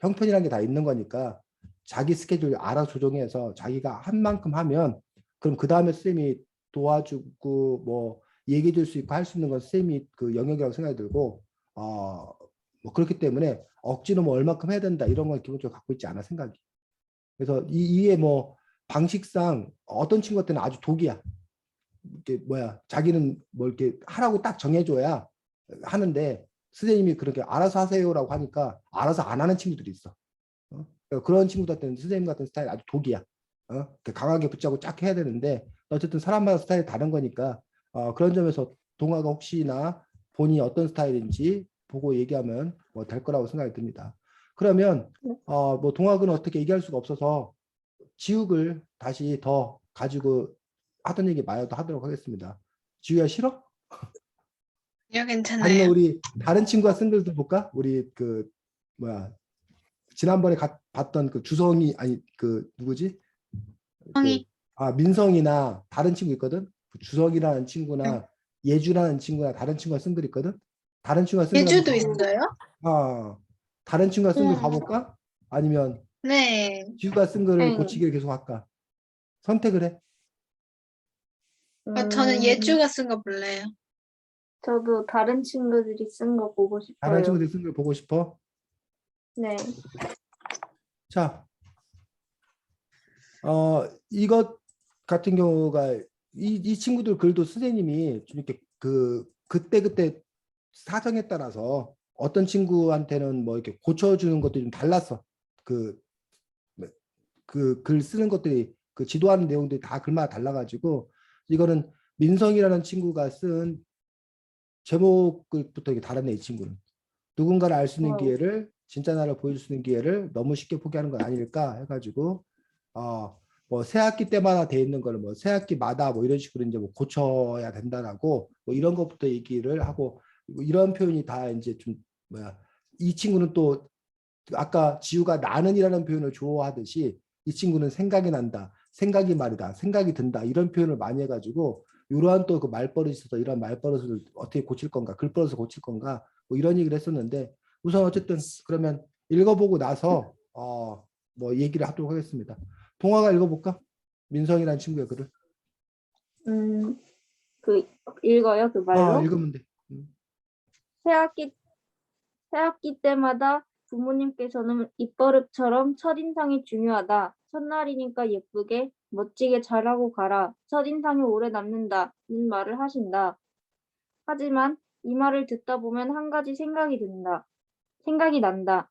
형편이라는 게 다 있는 거니까 자기 스케줄 알아 조정해서 자기가 한 만큼 하면 그럼 그 다음에 선생님이 도와주고 뭐 얘기해 줄 수 있고 할 수 있는 건 선생님이 그 영역이라고 생각이 들고 뭐 그렇기 때문에 억지로 뭐 얼마큼 해야 된다 이런 건 기본적으로 갖고 있지 않아 생각이. 그래서 이게 뭐 방식상 어떤 친구한테는 아주 독이야. 이게 뭐야 자기는 뭐 이렇게 하라고 딱 정해줘야 하는데 선생님이 그렇게 알아서 하세요라고 하니까 알아서 안 하는 친구들이 있어. 그러니까 그런 친구들한테는 선생님 같은 스타일 아주 독이야. 강하게 붙잡고 쫙 해야 되는데 어쨌든 사람마다 스타일이 다른 거니까 그런 점에서 동화가 혹시나 본인이 어떤 스타일인지 보고 얘기하면 뭐 될 거라고 생각이 듭니다. 그러면 뭐 동화는 어떻게 얘기할 수가 없어서 지욱을 다시 더 가지고 하던 얘기 마저 하도록 하겠습니다. 지우야 싫어? 요 아니면 괜찮아요. 우리 다른 친구가 쓴 글도 볼까? 우리 그 뭐야 지난번에 봤던 그 주성이 아니 그 누구지? 그 성이 민성이나 다른 친구 있거든. 그 주성이라는 응. 친구나 예주라는 친구나 다른 친구가 쓴 글 있거든. 다른 친구가 쓴 글 한번 제주도 있어요? 다른 친구가 쓴 글 응. 봐볼까? 아니면 네. 지우가 쓴 글을 네. 고치기를 계속 할까? 선택을 해. 저는 음, 예주가 쓴 거 몰라요. 저도 다른 친구들이 쓴 거 보고 다른 싶어요. 친구들 쓴 글 보고 싶어? 네. 자, 이것 같은 경우가 이 친구들 글도 선생님이 좀 이렇게 그때 사정에 따라서 어떤 친구한테는 뭐 이렇게 고쳐주는 것들이 좀 달랐어. 그 글 쓰는 것들이 그 지도하는 내용들이 다 글마다 달라가지고 이거는 민성이라는 친구가 쓴 제목부터 이게 다르네 이 친구는. 누군가를 알 수 있는 와우. 기회를 진짜 나를 보여줄 수 있는 기회를 너무 쉽게 포기하는 건 아닐까 해가지고 뭐 새 학기 때마다 돼 있는 거를 뭐 새 학기마다 뭐 이런 식으로 이제 뭐 고쳐야 된다라고 뭐 이런 것부터 얘기를 하고 뭐 이런 표현이 다 이제 좀 뭐야 이 친구는 또 아까 지우가 나는이라는 표현을 좋아하듯이 이 친구는 생각이 난다, 생각이 말이다, 생각이 든다 이런 표현을 많이 해가지고 이러한 또 그 말버릇이 있어서 이런 말버릇을 어떻게 고칠 건가, 글버릇을 고칠 건가 뭐 이런 얘기를 했었는데 우선 어쨌든 그러면 읽어보고 나서 뭐 얘기를 하도록 하겠습니다. 동화가 읽어볼까? 민성이라는 친구의 글을. 음, 그 읽어요, 그 말로? 읽으면 돼. 음. 새학기 새학기 때마다 부모님께서는 입버릇처럼 첫인상이 중요하다. 첫날이니까 예쁘게, 멋지게 잘하고 가라. 첫인상이 오래 남는다는 말을 하신다. 하지만 이 말을 듣다 보면 한 가지 생각이 난다.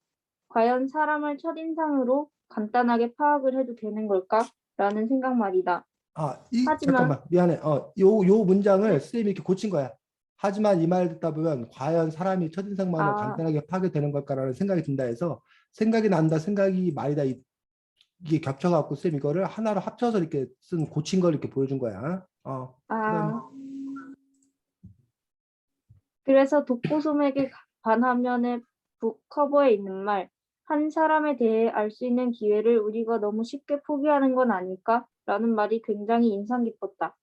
과연 사람을 첫인상으로 간단하게 파악을 해도 되는 걸까? 라는 생각 말이다. 하지만 잠깐만 미안해. 요 문장을 선생님이 이렇게 고친 거야. 하지만 이 말 듣다 보면 과연 사람이 첫인상만으로 아, 간단하게 파괴되는 걸까라는 생각이 든다 해서 생각이 난다, 생각이 말이다 이게 겹쳐갖고 쌤 이거를 하나로 합쳐서 이렇게 쓴 고친 걸 이렇게 보여준 거야. 그다음에 아, 그래서 독고솜에게 반화면의 북커버에 있는 말, 한 사람에 대해 알 수 있는 기회를 우리가 너무 쉽게 포기하는 건 아닐까? 라는 말이 굉장히 인상 깊었다.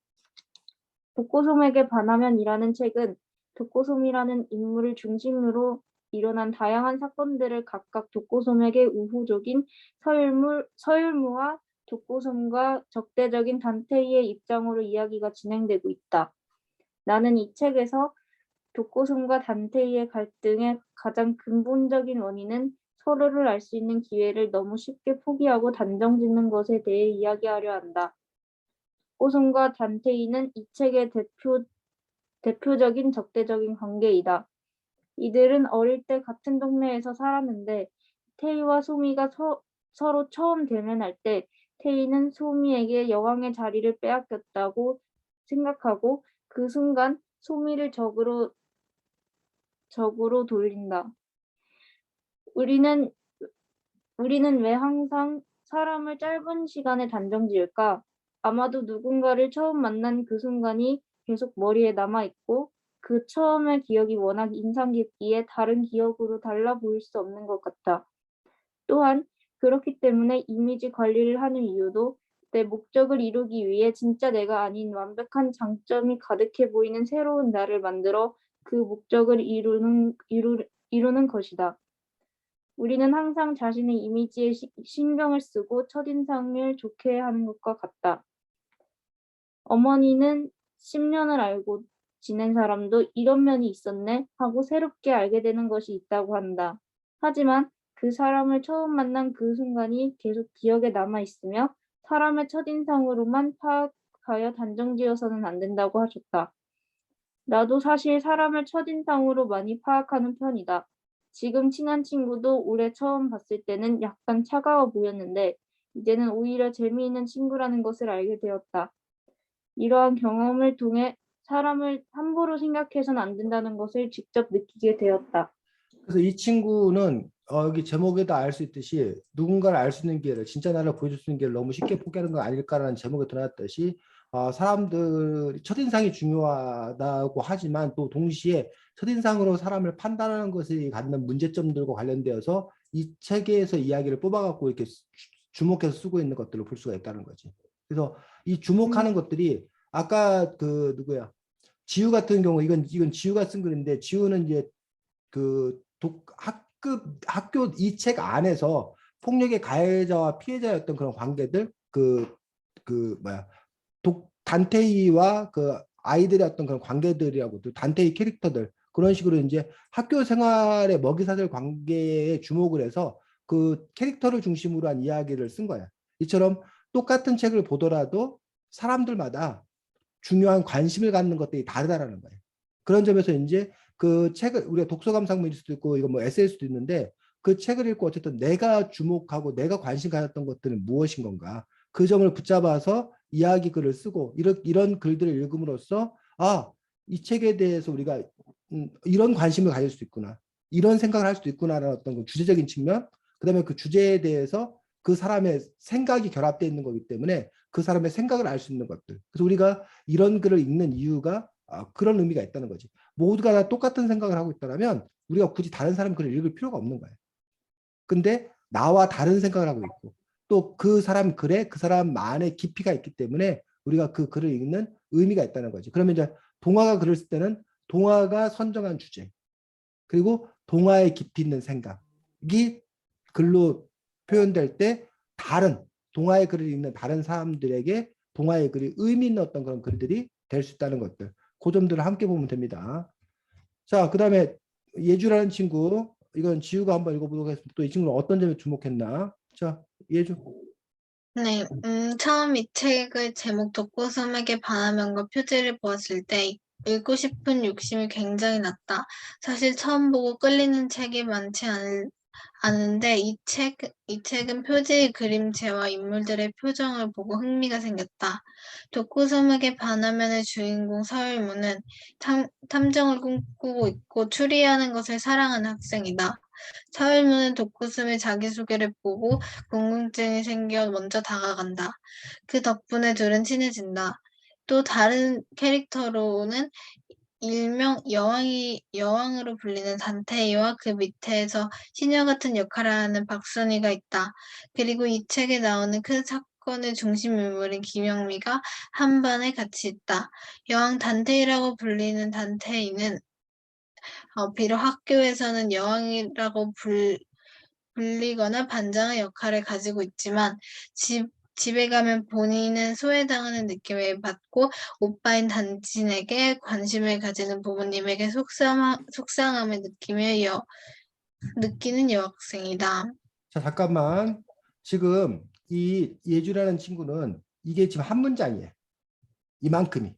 독고솜에게 반하면이라는 책은 독고솜이라는 인물을 중심으로 일어난 다양한 사건들을 각각 독고솜에게 우호적인 서율무와 독고솜과 적대적인 단테이의 입장으로 이야기가 진행되고 있다. 나는 이 책에서 독고솜과 단테이의 갈등의 가장 근본적인 원인은 서로를 알 수 있는 기회를 너무 쉽게 포기하고 단정짓는 것에 대해 이야기하려 한다. 독고솜과 단테이는 이 책의 대표적인 적대적인 관계이다. 이들은 어릴 때 같은 동네에서 살았는데 테이와 소미가 서로 처음 대면할 때 테이는 소미에게 여왕의 자리를 빼앗겼다고 생각하고 그 순간 소미를 적으로 돌린다. 우리는 왜 항상 사람을 짧은 시간에 단정 지을까? 아마도 누군가를 처음 만난 그 순간이 계속 머리에 남아있고 그 처음의 기억이 워낙 인상 깊기에 다른 기억으로 달라 보일 수 없는 것 같다. 또한 그렇기 때문에 이미지 관리를 하는 이유도 내 목적을 이루기 위해 진짜 내가 아닌 완벽한 장점이 가득해 보이는 새로운 나를 만들어 그 목적을 이루는 것이다. 우리는 항상 자신의 이미지에 신경을 쓰고 첫인상을 좋게 하는 것과 같다. 어머니는 10년을 알고 지낸 사람도 이런 면이 있었네 하고 새롭게 알게 되는 것이 있다고 한다. 하지만 그 사람을 처음 만난 그 순간이 계속 기억에 남아 있으며 사람의 첫인상으로만 파악하여 단정지어서는 안 된다고 하셨다. 나도 사실 사람을 첫인상으로 많이 파악하는 편이다. 지금 친한 친구도 올해 처음 봤을 때는 약간 차가워 보였는데 이제는 오히려 재미있는 친구라는 것을 알게 되었다. 이러한 경험을 통해 사람을 함부로 생각해서는 안 된다는 것을 직접 느끼게 되었다. 그래서 이 친구는 여기 제목에다 알 수 있듯이 누군가를 알 수 있는 기회를 진짜 나를 보여줄 수 있는 기회를 너무 쉽게 포기하는 건 아닐까라는 제목에 드러났듯이 사람들 첫인상이 중요하다고 하지만 또 동시에 첫인상으로 사람을 판단하는 것이 갖는 문제점들과 관련되어서 이 책에서 이야기를 뽑아갖고 이렇게 주목해서 쓰고 있는 것들을 볼 수가 있다는 거지. 그래서 이 주목하는 것들이 아까 그 누구야 지우 같은 경우 이건 지우가 쓴 글인데 지우는 이제 그 학교 이 책 안에서 폭력의 가해자와 피해자였던 그런 관계들 뭐야 단테이와 그 아이들의 어떤 그런 관계들이라고 또 단테이 캐릭터들 그런 식으로 이제 학교 생활의 먹이사슬 관계에 주목을 해서 그 캐릭터를 중심으로 한 이야기를 쓴 거야. 이처럼 똑같은 책을 보더라도 사람들마다 중요한 관심을 갖는 것들이 다르다라는 거예요. 그런 점에서 이제 그 책을 우리가 독서 감상문일 수도 있고 이거 뭐 에세이일 수도 있는데 그 책을 읽고 어쨌든 내가 주목하고 내가 관심 가졌던 것들은 무엇인 건가 그 점을 붙잡아서 이야기 글을 쓰고 이런 글들을 읽음으로써 이 책에 대해서 우리가 이런 관심을 가질 수 있구나 이런 생각을 할 수도 있구나라는 어떤 그 주제적인 측면 그다음에 그 주제에 대해서 그 사람의 생각이 결합되어 있는 거기 때문에 그 사람의 생각을 알 수 있는 것들 그래서 우리가 이런 글을 읽는 이유가 그런 의미가 있다는 거지. 모두가 다 똑같은 생각을 하고 있다면 우리가 굳이 다른 사람 글을 읽을 필요가 없는 거예요. 근데 나와 다른 생각을 하고 있고 또 그 사람 글에 그 사람만의 깊이가 있기 때문에 우리가 그 글을 읽는 의미가 있다는 거지. 그러면 이제 동화가 글을 쓸 때는 동화가 선정한 주제 그리고 동화의 깊이 있는 생각이 글로 표현될 때 다른 동화의 글을 읽는 다른 사람들에게 동화의 글이 의미 있는 어떤 그런 글들이 될 수 있다는 것들 그 점들을 함께 보면 됩니다. 자, 그 다음에 예주라는 친구 이건 지우가 한번 읽어보도록 하겠습니다. 또 이 친구는 어떤 점에 주목했나? 자, 예주. 네, 처음 이 책의 제목 독고섬에게 반화면과 표지를 보았을 때 읽고 싶은 욕심이 굉장히 났다. 사실 처음 보고 끌리는 책이 많지 아는데 이 책은 표지의 그림체와 인물들의 표정을 보고 흥미가 생겼다. 독고섬에게 반화면의 주인공 서울무는 탐정을 꿈꾸고 있고 추리하는 것을 사랑하는 학생이다. 서울무는 독고섬의 자기소개를 보고 궁금증이 생겨 먼저 다가간다. 그 덕분에 둘은 친해진다. 또 다른 캐릭터로는 일명 여왕으로 불리는 단테이와 그 밑에서 시녀 같은 역할을 하는 박순이가 있다. 그리고 이 책에 나오는 큰 사건의 중심 인물인 김영미가 한 반에 같이 있다. 여왕 단테이라고 불리는 단테이는 비록 학교에서는 여왕이라고 불리거나 반장의 역할을 가지고 있지만 집에 가면 본인은 소외당하는 느낌을 받고 오빠인 단진에게 관심을 가지는 부모님에게 속상함을 느끼는 여학생이다. 자, 잠깐만. 지금 이 예주라는 친구는 이게 지금 한 문장이에요. 이만큼이.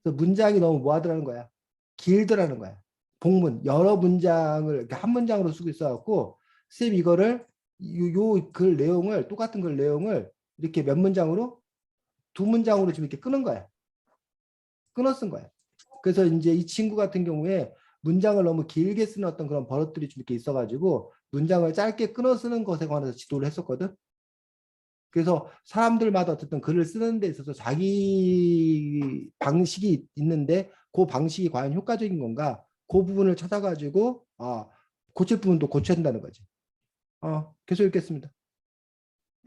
그래서 문장이 너무 뭐하더라는 거야. 길더라는 거야. 복문 여러 문장을 이렇게 한 문장으로 쓰고 있어갖고 쌤 이거를 요 글 내용을 똑같은 글 내용을 이렇게 몇 문장으로 두 문장으로 지금 이렇게 끊은 거야. 끊어 쓴 거야. 그래서 이제 이 친구 같은 경우에 문장을 너무 길게 쓰는 어떤 그런 버릇들이 좀 이렇게 있어가지고 문장을 짧게 끊어 쓰는 것에 관해서 지도를 했었거든. 그래서 사람들마다 어쨌든 글을 쓰는 데 있어서 자기 방식이 있는데 그 방식이 과연 효과적인 건가? 그 부분을 찾아가지고 고칠 부분도 고쳐야 된다는 거지. 계속 읽겠습니다.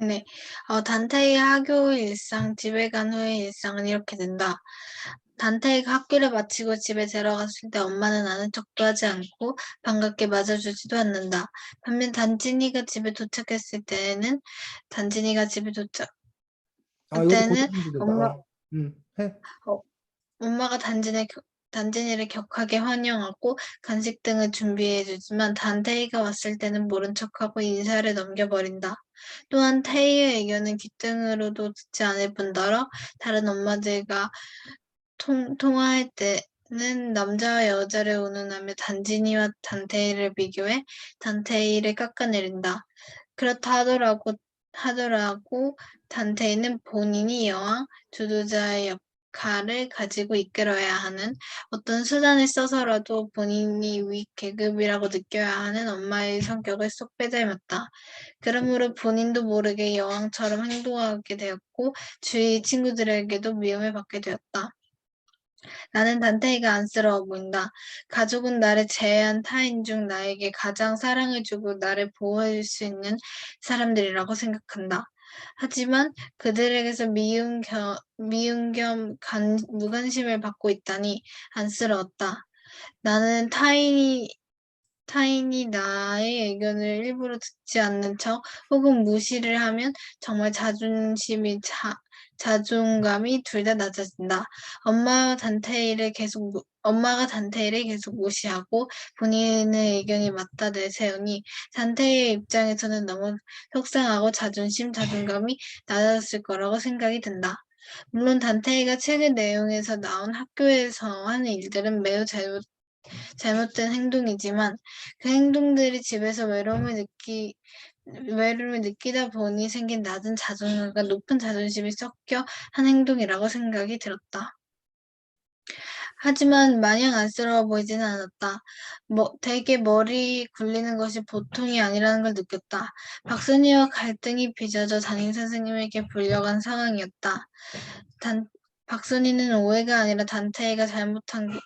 네, 단테의 학교 일상, 집에 간 후의 일상은 이렇게 된다. 단테이가 학교를 마치고 집에 들어갔을 때 엄마는 아는 척도 하지 않고 반갑게 맞아주지도 않는다. 반면 단진이가 집에 도착했을 때는 이것도 그때는 고쳐주면 된다. 엄마, 해. 어, 엄마가 단진이를 격하게 환영하고 간식 등을 준비해주지만 단테이가 왔을 때는 모른 척하고 인사를 넘겨버린다. 또한 테이의 의견은 귓등으로도 듣지 않을 뿐더러 다른 엄마들과 통화할 때는 남자와 여자를 운운하며 단진이와 단테이를 비교해 단테이를 깎아내린다. 그렇다 하더라고 단테이는 본인이 여왕, 주도자의 역할을 가지고 이끌어야 하는 어떤 수단을 써서라도 본인이 위 계급이라고 느껴야 하는 엄마의 성격을 쏙 빼닮았다. 그러므로 본인도 모르게 여왕처럼 행동하게 되었고 주위 친구들에게도 미움을 받게 되었다. 나는 단테이가 안쓰러워 보인다. 가족은 나를 제외한 타인 중 나에게 가장 사랑을 주고 나를 보호해줄 수 있는 사람들이라고 생각한다. 하지만 그들에게서 미움 겸 무관심을 받고 있다니 안쓰러웠다. 나는 타인이 나의 의견을 일부러 듣지 않는 척 혹은 무시를 하면 정말 자존감이 둘 다 낮아진다. 엄마가 단테이를 계속 무시하고 본인의 의견이 맞다 내세우니 단테이의 입장에서는 너무 속상하고 자존감이 낮아졌을 거라고 생각이 든다. 물론 단테이가 책의 내용에서 나온 학교에서 하는 일들은 매우 잘못된 행동이지만 그 행동들이 집에서 외로움을 느끼다 보니 생긴 낮은 자존감과 높은 자존심이 섞여 한 행동이라고 생각이 들었다. 하지만 마냥 안쓰러워 보이지는 않았다. 되게 머리 굴리는 것이 보통이 아니라는 걸 느꼈다. 박순이와 갈등이 빚어져 담임선생님에게 불려간 상황이었다. 박순이는 오해가 아니라 단테이가 잘못한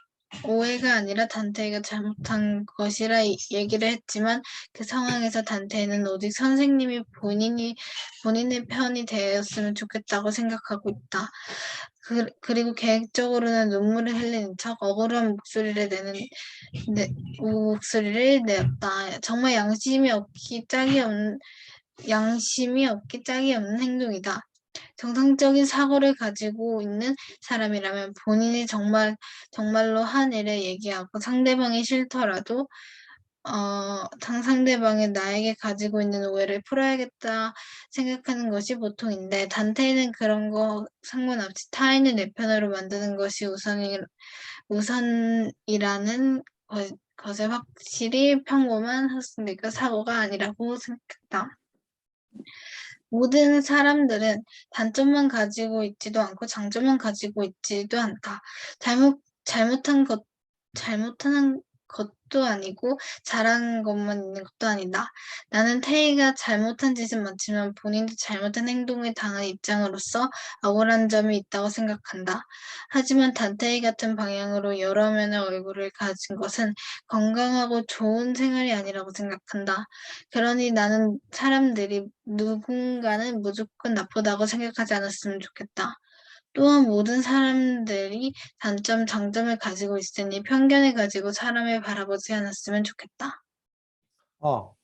것이라 얘기를 했지만 그 상황에서 단테이는 오직 선생님이 본인의 편이 되었으면 좋겠다고 생각하고 있다. 그리고 계획적으로는 눈물을 흘리는 척 억울한 목소리를 내었다. 정말 양심이 없기 짝이 없는 행동이다. 정상적인 사고를 가지고 있는 사람이라면 본인이 정말로 한 일을 얘기하고 상대방이 싫더라도 상대방이 나에게 가지고 있는 오해를 풀어야겠다 생각하는 것이 보통인데 단테이는 그런 거 상관없이 타인을 내 편으로 만드는 것이 우선이라는 것을 확실히 평범한 학생들과 사고가 아니라고 생각했다. 모든 사람들은 단점만 가지고 있지도 않고 장점만 가지고 있지도 않다. 잘못하는 것도 아니고 잘하는 것만 있는 것도 아니다. 나는 태희가 잘못한 짓은 맞지만 본인도 잘못한 행동에 당한 입장으로서 억울한 점이 있다고 생각한다. 하지만 단태희 같은 방향으로 여러 면의 얼굴을 가진 것은 건강하고 좋은 생활이 아니라고 생각한다. 그러니 나는 사람들이 누군가는 무조건 나쁘다고 생각하지 않았으면 좋겠다. 또한 모든 사람들이 단점, 장점을 가지고 있으니 편견을 가지고 사람을 바라보지 않았으면 좋겠다.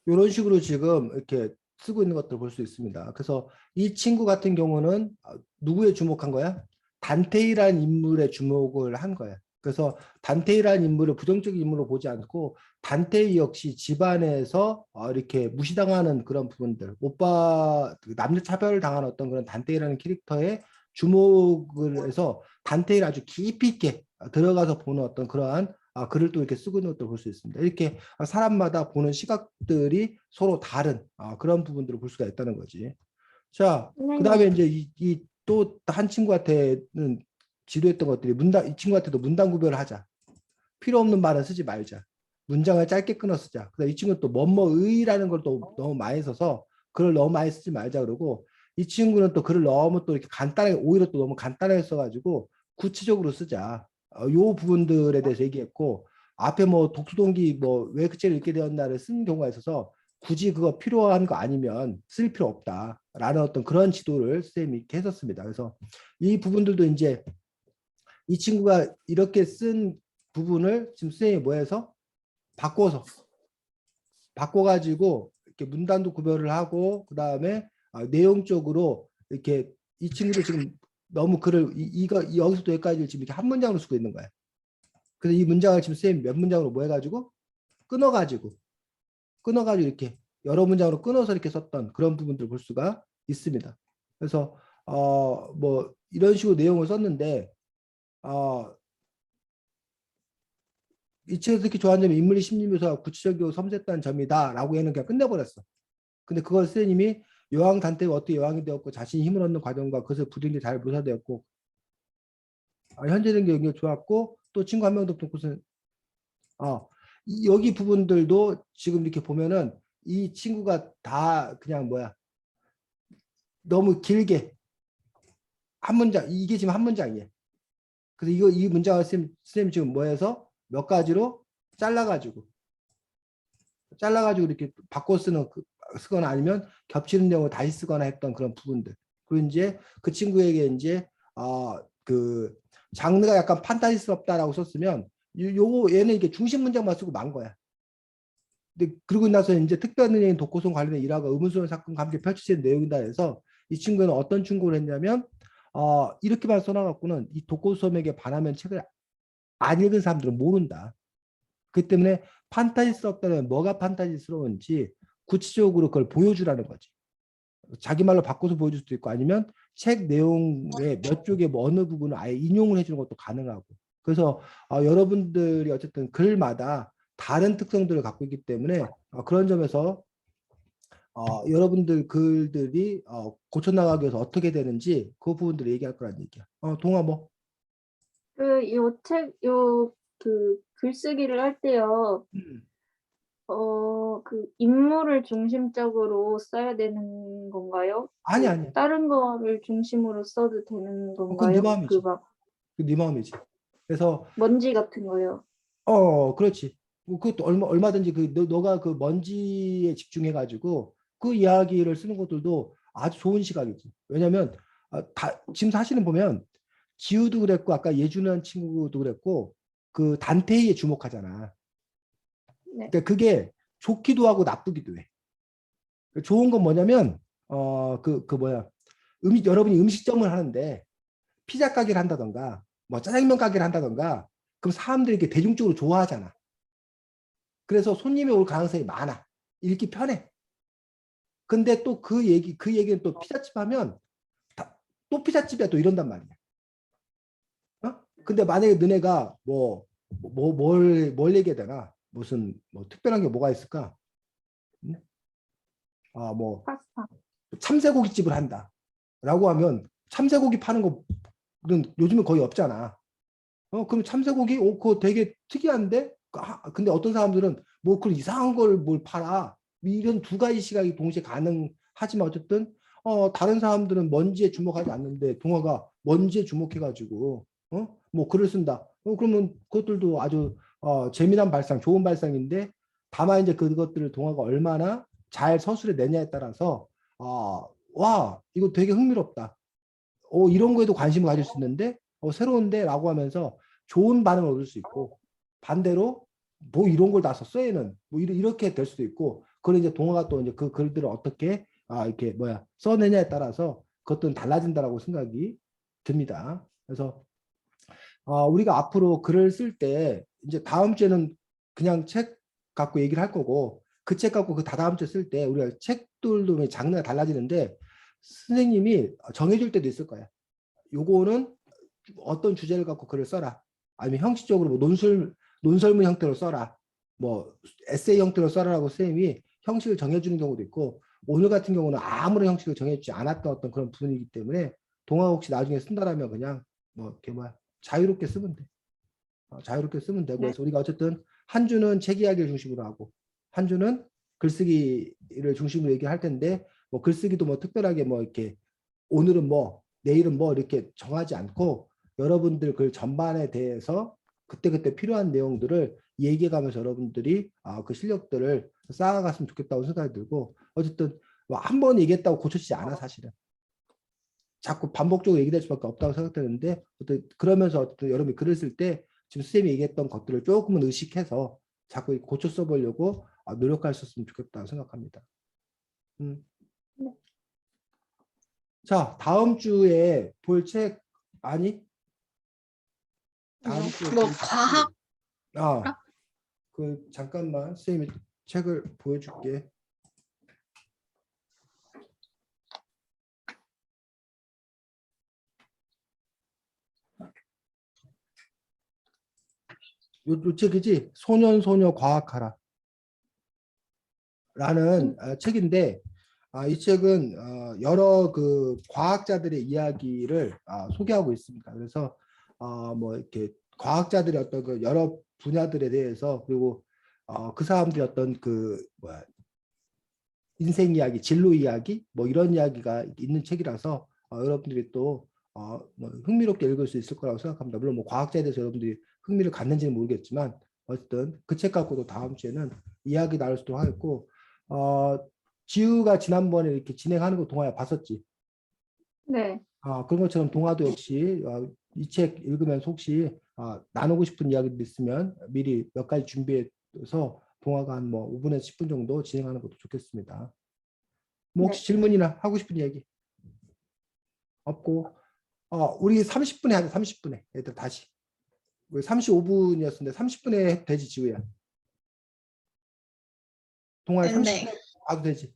이런 식으로 지금 이렇게 쓰고 있는 것들을 볼 수 있습니다. 그래서 이 친구 같은 경우는 누구에 주목한 거야? 단테이라는 인물에 주목을 한 거야. 그래서 단테이라는 인물을 부정적인 인물로 보지 않고 단테이 역시 집안에서 이렇게 무시당하는 그런 부분들, 남녀 차별을 당하는 어떤 그런 단테이라는 캐릭터에 주목을 해서 단테이를 아주 깊이 있게 들어가서 보는 어떤 그러한 글을 또 이렇게 쓰고 있는 것들을 볼 수 있습니다. 이렇게 사람마다 보는 시각들이 서로 다른 그런 부분들을 볼 수가 있다는 거지. 자, 그 다음에 선생님, 이제 또 한 친구한테는 지도했던 것들이 이 친구한테도 문단 구별을 하자. 필요 없는 말은 쓰지 말자. 문장을 짧게 끊어 쓰자. 그다음 이 친구는 또 뭐뭐의라는 걸 또 너무 많이 써서 글을 너무 많이 쓰지 말자 그러고 이 친구는 또 글을 너무 또 이렇게 간단하게 오히려 또 너무 간단하게 써가지고 구체적으로 쓰자. 요 부분들에 대해서 얘기했고 앞에 뭐 독수동기 뭐 왜 그 책을 읽게 되었나를 쓴 경우가 있어서 굳이 그거 필요한 거 아니면 쓸 필요 없다라는 어떤 그런 지도를 선생님이 이렇게 했었습니다. 그래서 이 부분들도 이제 이 친구가 이렇게 쓴 부분을 지금 선생님이 뭐 해서 바꿔가지고 이렇게 문단도 구별을 하고 그 다음에 내용적으로 이렇게 이 친구도 지금 너무 글을 이거 여기서부터 여기까지 지금 이렇게 한 문장으로 쓰고 있는 거야. 그래서 이 문장을 지금 선생님 몇 문장으로 뭐 해가지고 끊어가지고 이렇게 여러 문장으로 끊어서 이렇게 썼던 그런 부분들을 볼 수가 있습니다. 그래서 뭐 이런 식으로 내용을 썼는데 이 책에서 특히 좋아하는 점이 인물의 심리 묘사가 구체적이고 섬세했다는 점이다라고 해는 그냥 끝내버렸어. 근데 그걸 선생님이 여왕 단테가 어떻게 여왕이 되었고 자신이 힘을 얻는 과정과 그것을 부드럽게 잘 묘사되었고 현재적인 경기가 좋았고 또 친구 한 명도 없고 무슨 여기 부분들도 지금 이렇게 보면은 이 친구가 다 그냥 뭐야 너무 길게 한 문장 이게 지금 한 문장이에요. 그래서 이 문장을 선생님 지금 뭐 해서 몇 가지로 잘라가지고 이렇게 바꿔 쓰거나 아니면 겹치는 내용을 다시 쓰거나 했던 그런 부분들. 그리고 이제 그 친구에게 이제 그 장르가 약간 판타지스럽다라고 썼으면 얘는 이게 중심 문장만 쓰고 만 거야. 근데 그러고 나서 이제 특별 능력인 독고성 관련된 일화가 의문스러운 사건 감정 펼쳐지는 내용이다 해서 이 친구는 어떤 충고를 했냐면 이렇게만 써놔갖고는 이 독고섬에게 반하면 책을 안 읽은 사람들은 모른다. 그렇기 때문에 판타지스럽다면 뭐가 판타지스러운지 구체적으로 그걸 보여주라는 거지. 자기 말로 바꿔서 보여줄 수도 있고 아니면 책 내용의 몇 쪽에 뭐 어느 부분을 아예 인용을 해주는 것도 가능하고. 그래서 여러분들이 어쨌든 글마다 다른 특성들을 갖고 있기 때문에 그런 점에서 여러분들 글들이 고쳐나가기 위해서 어떻게 되는지 그 부분들을 얘기할 거란 얘기야. 동아 뭐? 그 글쓰기를 할 때요, 음. 그 인물을 중심적으로 써야 되는 건가요? 아니. 다른 거를 중심으로 써도 되는 그건 네 건가요? 마음이지. 네 마음이지. 그래서 먼지 같은 거요. 그렇지. 뭐 그것도 얼마든지 너가 그 먼지에 집중해가지고 그 이야기를 쓰는 것들도 아주 좋은 시각이지. 왜냐면 지금 사실은 보면 지우도 그랬고 아까 예준이라는 친구도 그랬고 그 단테이에 주목하잖아. 네. 그러니까 그게 좋기도 하고 나쁘기도 해. 좋은 건 뭐냐면 그 뭐야 여러분이 음식점을 하는데 피자 가게를 한다던가 뭐 짜장면 가게를 한다던가 그럼 사람들이 이렇게 대중적으로 좋아하잖아. 그래서 손님이 올 가능성이 많아. 읽기 편해. 근데 또 그 얘기는 또 피자집 하면 또 피자집이야 또 이런단 말이야. 근데 만약에 너네가 뭘 얘기해야 되나? 무슨 뭐 특별한 게 뭐가 있을까? 뭐 파스타. 참새고기집을 한다라고 하면 참새고기 파는 거는 요즘은 거의 없잖아. 그럼 참새고기, 그거 되게 특이한데? 근데 어떤 사람들은 뭐 그런 이상한 걸 뭘 팔아. 이런 두 가지 시각이 동시에 가능하지만 어쨌든 다른 사람들은 먼지에 주목하지 않는데 동화가 먼지에 주목해가지고 뭐 글을 쓴다. 그러면 그것들도 아주 재미난 발상, 좋은 발상인데 다만 이제 그것들을 동화가 얼마나 잘 서술해 내냐에 따라서 와 이거 되게 흥미롭다. 이런 거에도 관심을 가질 수 있는데 새로운데라고 하면서 좋은 반응을 얻을 수 있고 반대로 뭐 이런 걸 다 썼어 얘는 뭐 이렇게 될 수도 있고 그런 이제 동화가 또 이제 그 글들을 어떻게 이렇게 써내냐에 따라서 그것들은 달라진다라고 생각이 듭니다. 그래서 우리가 앞으로 글을 쓸 때 이제 다음 주에는 그냥 책 갖고 얘기를 할 거고 그 책 갖고 그 다다음 주에 쓸 때 우리가 책들도 장르가 달라지는데 선생님이 정해줄 때도 있을 거야. 요거는 어떤 주제를 갖고 글을 써라. 아니면 형식적으로 뭐 논설문 형태로 써라. 뭐 에세이 형태로 써라라고 선생님이 형식을 정해주는 경우도 있고 오늘 같은 경우는 아무런 형식을 정해주지 않았던 어떤 그런 부분이기 때문에 동화 혹시 나중에 쓴다라면 그냥 뭐 이렇게 자유롭게 쓰면 돼. 자유롭게 쓰면 되고 네. 그래서 우리가 어쨌든 한 주는 책 이야기를 중심으로 하고 한 주는 글쓰기를 중심으로 얘기할 텐데 뭐 글쓰기도 뭐 특별하게 뭐 이렇게 오늘은 뭐 내일은 뭐 이렇게 정하지 않고 여러분들 글 전반에 대해서 그때그때 필요한 내용들을 얘기해가면서 여러분들이 그 실력들을 쌓아갔으면 좋겠다고 생각이 들고 어쨌든 뭐 한 번 얘기했다고 고쳐지지 않아 사실은. 자꾸 반복적으로 얘기될 수밖에 없다고 생각되는데 그러면서 어쨌든 여러분이 글을 쓸 때 지금 선생님이 얘기했던 것들을 조금은 의식해서 자꾸 고쳐 써보려고 노력할 수 있으면 좋겠다고 생각합니다. 네. 자, 다음 주에 볼 책 아니? 다음 주에 뭐 볼 과학 책, 잠깐만 선생님이 책을 보여줄게. 요 책이지? 소년소녀 과학하라 라는 책인데 이 책은 여러 그 과학자들의 이야기를 소개하고 있습니다. 그래서 뭐 이렇게 과학자들의 어떤 그 여러 분야들에 대해서 그리고 그 사람들의 어떤 그 인생 이야기, 진로 이야기 뭐 이런 이야기가 있는 책이라서 여러분들이 또 뭐 흥미롭게 읽을 수 있을 거라고 생각합니다. 물론 뭐 과학자에 대해서 여러분들이 흥미를 갖는지는 모르겠지만 어쨌든 그 책 갖고도 다음 주에는 이야기 나눌 수도 하겠고 지우가 지난번에 이렇게 진행하는 거 동화야 봤었지? 네. 그런 것처럼 동화도 역시 이 책 읽으면서 혹시 나누고 싶은 이야기들 있으면 미리 몇 가지 준비해서 동화가 한 뭐 5분에서 10분 정도 진행하는 것도 좋겠습니다. 뭐 혹시 네. 질문이나 하고 싶은 이야기 없고 우리 30분에 하자. 30분에 일단 다시 35분이었는데 30분에 해도 되지 지우야. 동화에 네. 30분에 봐도 되지.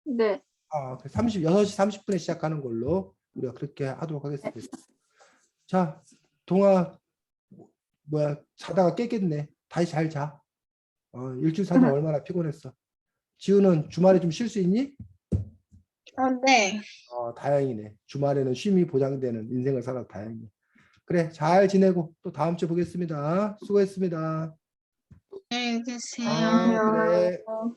네. 6시 30분에 시작하는 걸로 우리가 그렇게 하도록 하겠습니다. 자, 동화 자다가 깨겠네. 다시 잘 자. 일주일 사느라 얼마나 피곤했어. 지우는 주말에 좀 쉴 수 있니? 네. 다행이네. 주말에는 쉼이 보장되는 인생을 살아 다행이네. 그래, 잘 지내고 또 다음 주에 보겠습니다. 수고했습니다. 안녕히 계세요. 그래. 안녕.